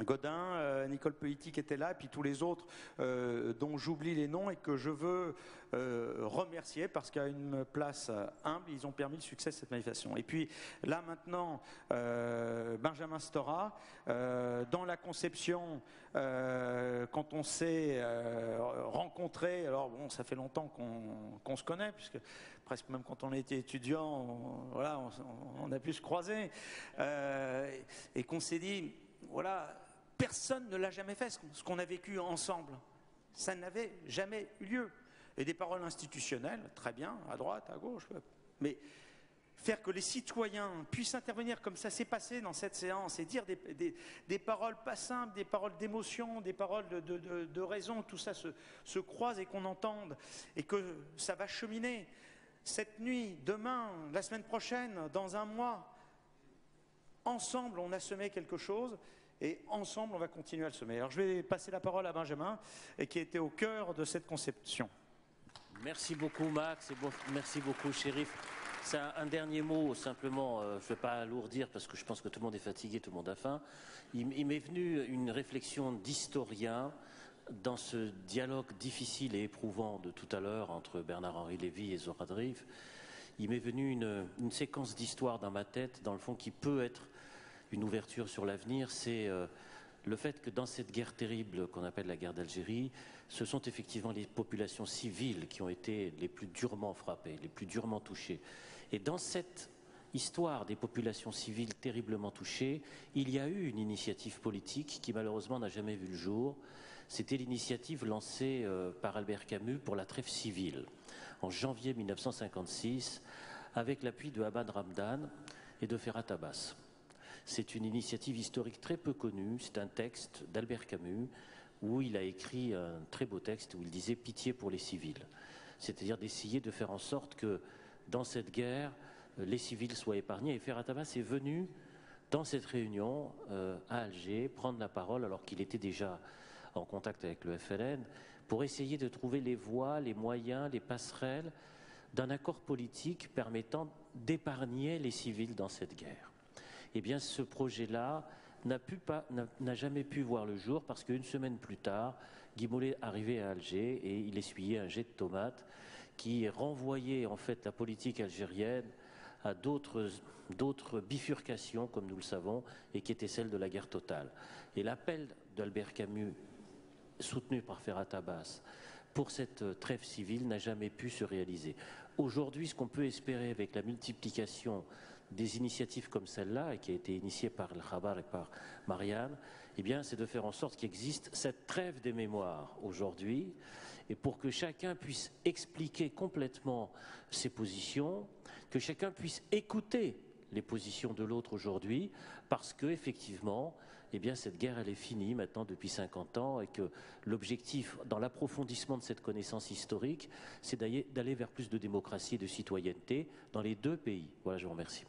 Godin, Nicole Politique était là, et puis tous les autres dont j'oublie les noms et que je veux remercier parce qu'à une place humble, ils ont permis le succès de cette manifestation. Et puis là maintenant, Benjamin Stora, dans la conception, quand on s'est rencontrés, alors bon, ça fait longtemps qu'on se connaît, puisque presque même quand on était étudiant, voilà, on a pu se croiser, et qu'on s'est dit, voilà, personne ne l'a jamais fait, ce qu'on a vécu ensemble. Ça n'avait jamais eu lieu. Et des paroles institutionnelles, très bien, à droite, à gauche, mais faire que les citoyens puissent intervenir comme ça s'est passé dans cette séance et dire des paroles pas simples, des paroles d'émotion, des paroles de raison, tout ça se croise et qu'on entende, et que ça va cheminer. Cette nuit, demain, la semaine prochaine, dans un mois, ensemble, on a semé quelque chose. Et ensemble, on va continuer à le semer. Alors, je vais passer la parole à Benjamin, qui était au cœur de cette conception. Merci beaucoup, Max, et merci beaucoup, Chérif. C'est un dernier mot, simplement, je ne vais pas alourdir, parce que je pense que tout le monde est fatigué, tout le monde a faim. Il m'est venu une réflexion d'historien dans ce dialogue difficile et éprouvant de tout à l'heure entre Bernard-Henri Lévy et Zora Drief. Il m'est venu une séquence d'histoire dans ma tête, dans le fond, qui peut être une ouverture sur l'avenir. C'est le fait que dans cette guerre terrible qu'on appelle la guerre d'Algérie, ce sont effectivement les populations civiles qui ont été les plus durement frappées, les plus durement touchées. Et dans cette histoire des populations civiles terriblement touchées, il y a eu une initiative politique qui malheureusement n'a jamais vu le jour. C'était l'initiative lancée par Albert Camus pour la trêve civile en janvier 1956, avec l'appui de Ahmad Ramadan et de Ferhat Abbas. C'est une initiative historique très peu connue. C'est un texte d'Albert Camus où il a écrit un très beau texte où il disait « Pitié pour les civils ». C'est-à-dire d'essayer de faire en sorte que dans cette guerre, les civils soient épargnés. Et Ferhat Abbas est venu dans cette réunion à Alger prendre la parole alors qu'il était déjà en contact avec le FLN pour essayer de trouver les voies, les moyens, les passerelles d'un accord politique permettant d'épargner les civils dans cette guerre. Eh bien, ce projet-là n'a jamais pu voir le jour parce qu'une semaine plus tard, Guy Mollet arrivait à Alger et il essuyait un jet de tomates qui renvoyait en fait la politique algérienne à d'autres bifurcations, comme nous le savons, et qui était celle de la guerre totale. Et l'appel d'Albert Camus, soutenu par Ferhat Abbas, pour cette trêve civile n'a jamais pu se réaliser. Aujourd'hui, ce qu'on peut espérer avec la multiplication des initiatives comme celle-là, et qui a été initiée par El Khabar et par Marianne, eh bien, c'est de faire en sorte qu'il existe cette trêve des mémoires aujourd'hui, et pour que chacun puisse expliquer complètement ses positions, que chacun puisse écouter les positions de l'autre aujourd'hui, parce que effectivement, eh bien, cette guerre, elle est finie maintenant depuis 50 ans, et que l'objectif, dans l'approfondissement de cette connaissance historique, c'est d'aller vers plus de démocratie et de citoyenneté dans les deux pays. Voilà, je vous remercie.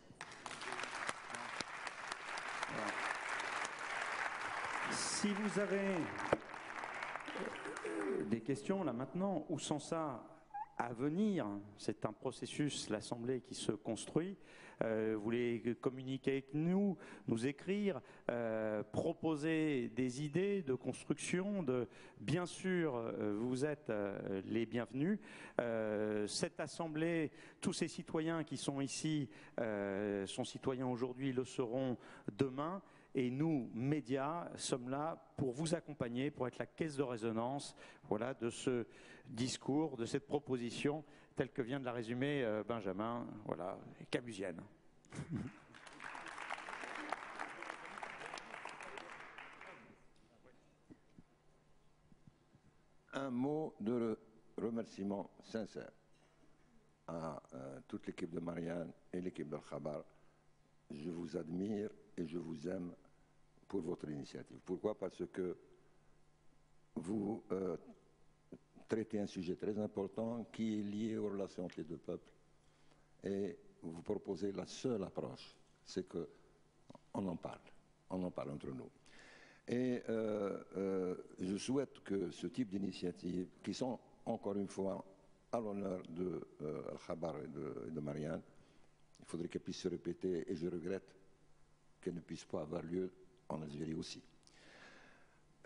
Si vous avez des questions là maintenant, ou sans ça à venir, c'est un processus, l'Assemblée qui se construit, vous voulez communiquer avec nous, nous écrire, proposer des idées de construction, bien sûr, vous êtes les bienvenus. Cette Assemblée, tous ces citoyens qui sont ici, sont citoyens aujourd'hui, le seront demain. Et nous, médias, sommes là pour vous accompagner, pour être la caisse de résonance, voilà, de ce discours, de cette proposition, telle que vient de la résumer Benjamin, voilà, camusienne. Un mot de remerciement sincère à toute l'équipe de Marianne et l'équipe d'Al Khabar. Je vous admire et je vous aime pour votre initiative. Pourquoi? Parce que vous traitez un sujet très important qui est lié aux relations entre les deux peuples et vous proposez la seule approche, c'est qu'on en parle entre nous. Et je souhaite que ce type d'initiatives, qui sont encore une fois à l'honneur de Al Khabar et de Marianne, il faudrait qu'elles puissent se répéter et je regrette qu'elles ne puissent pas avoir lieu en Algérie aussi.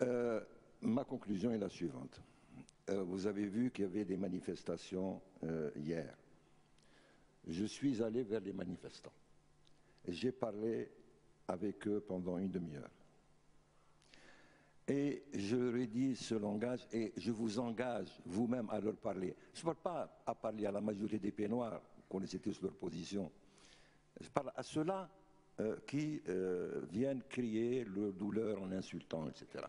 Ma conclusion est la suivante. Vous avez vu qu'il y avait des manifestations hier. Je suis allé vers les manifestants. J'ai parlé avec eux pendant une demi-heure. Et je leur ai dit ce langage et je vous engage vous-même à leur parler. Je ne parle pas à parler à la majorité des pays noirs, vous connaissez tous leur position. Je parle à ceux-là qui viennent crier leur douleur en insultant, etc.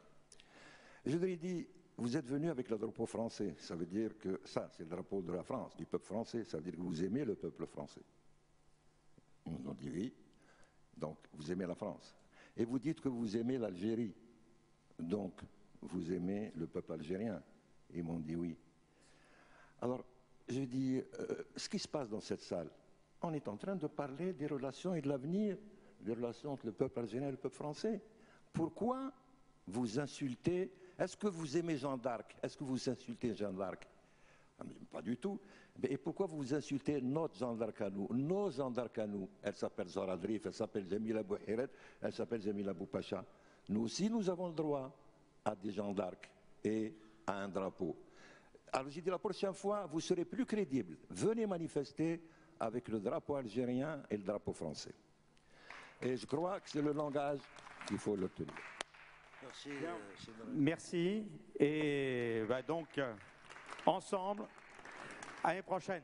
Je leur ai dit, vous êtes venus avec le drapeau français, ça veut dire que ça, c'est le drapeau de la France, du peuple français, ça veut dire que vous aimez le peuple français. Ils nous ont dit oui, donc vous aimez la France. Et vous dites que vous aimez l'Algérie, donc vous aimez le peuple algérien. Ils m'ont dit oui. Alors, je dis, ce qui se passe dans cette salle, on est en train de parler des relations et de l'avenir, des relations entre le peuple algérien et le peuple français. Pourquoi vous insultez? Est-ce que vous aimez Jeanne d'Arc? Est-ce que vous insultez Jeanne d'Arc? Pas du tout. Et pourquoi vous insultez notre Jeanne d'Arc à nous? Nos Jeanne d'Arc à nous. Elle s'appelle Zahra Drif, elle s'appelle Jamila Bouhiret, elle s'appelle Jamila Boupacha. Nous aussi, nous avons le droit à des Jeanne d'Arc et à un drapeau. Alors j'ai dit, la prochaine fois, vous serez plus crédibles. Venez manifester avec le drapeau algérien et le drapeau français. Et je crois que c'est le langage qu'il faut le tenir. Merci. Merci. Et donc, ensemble, à l'année prochaine.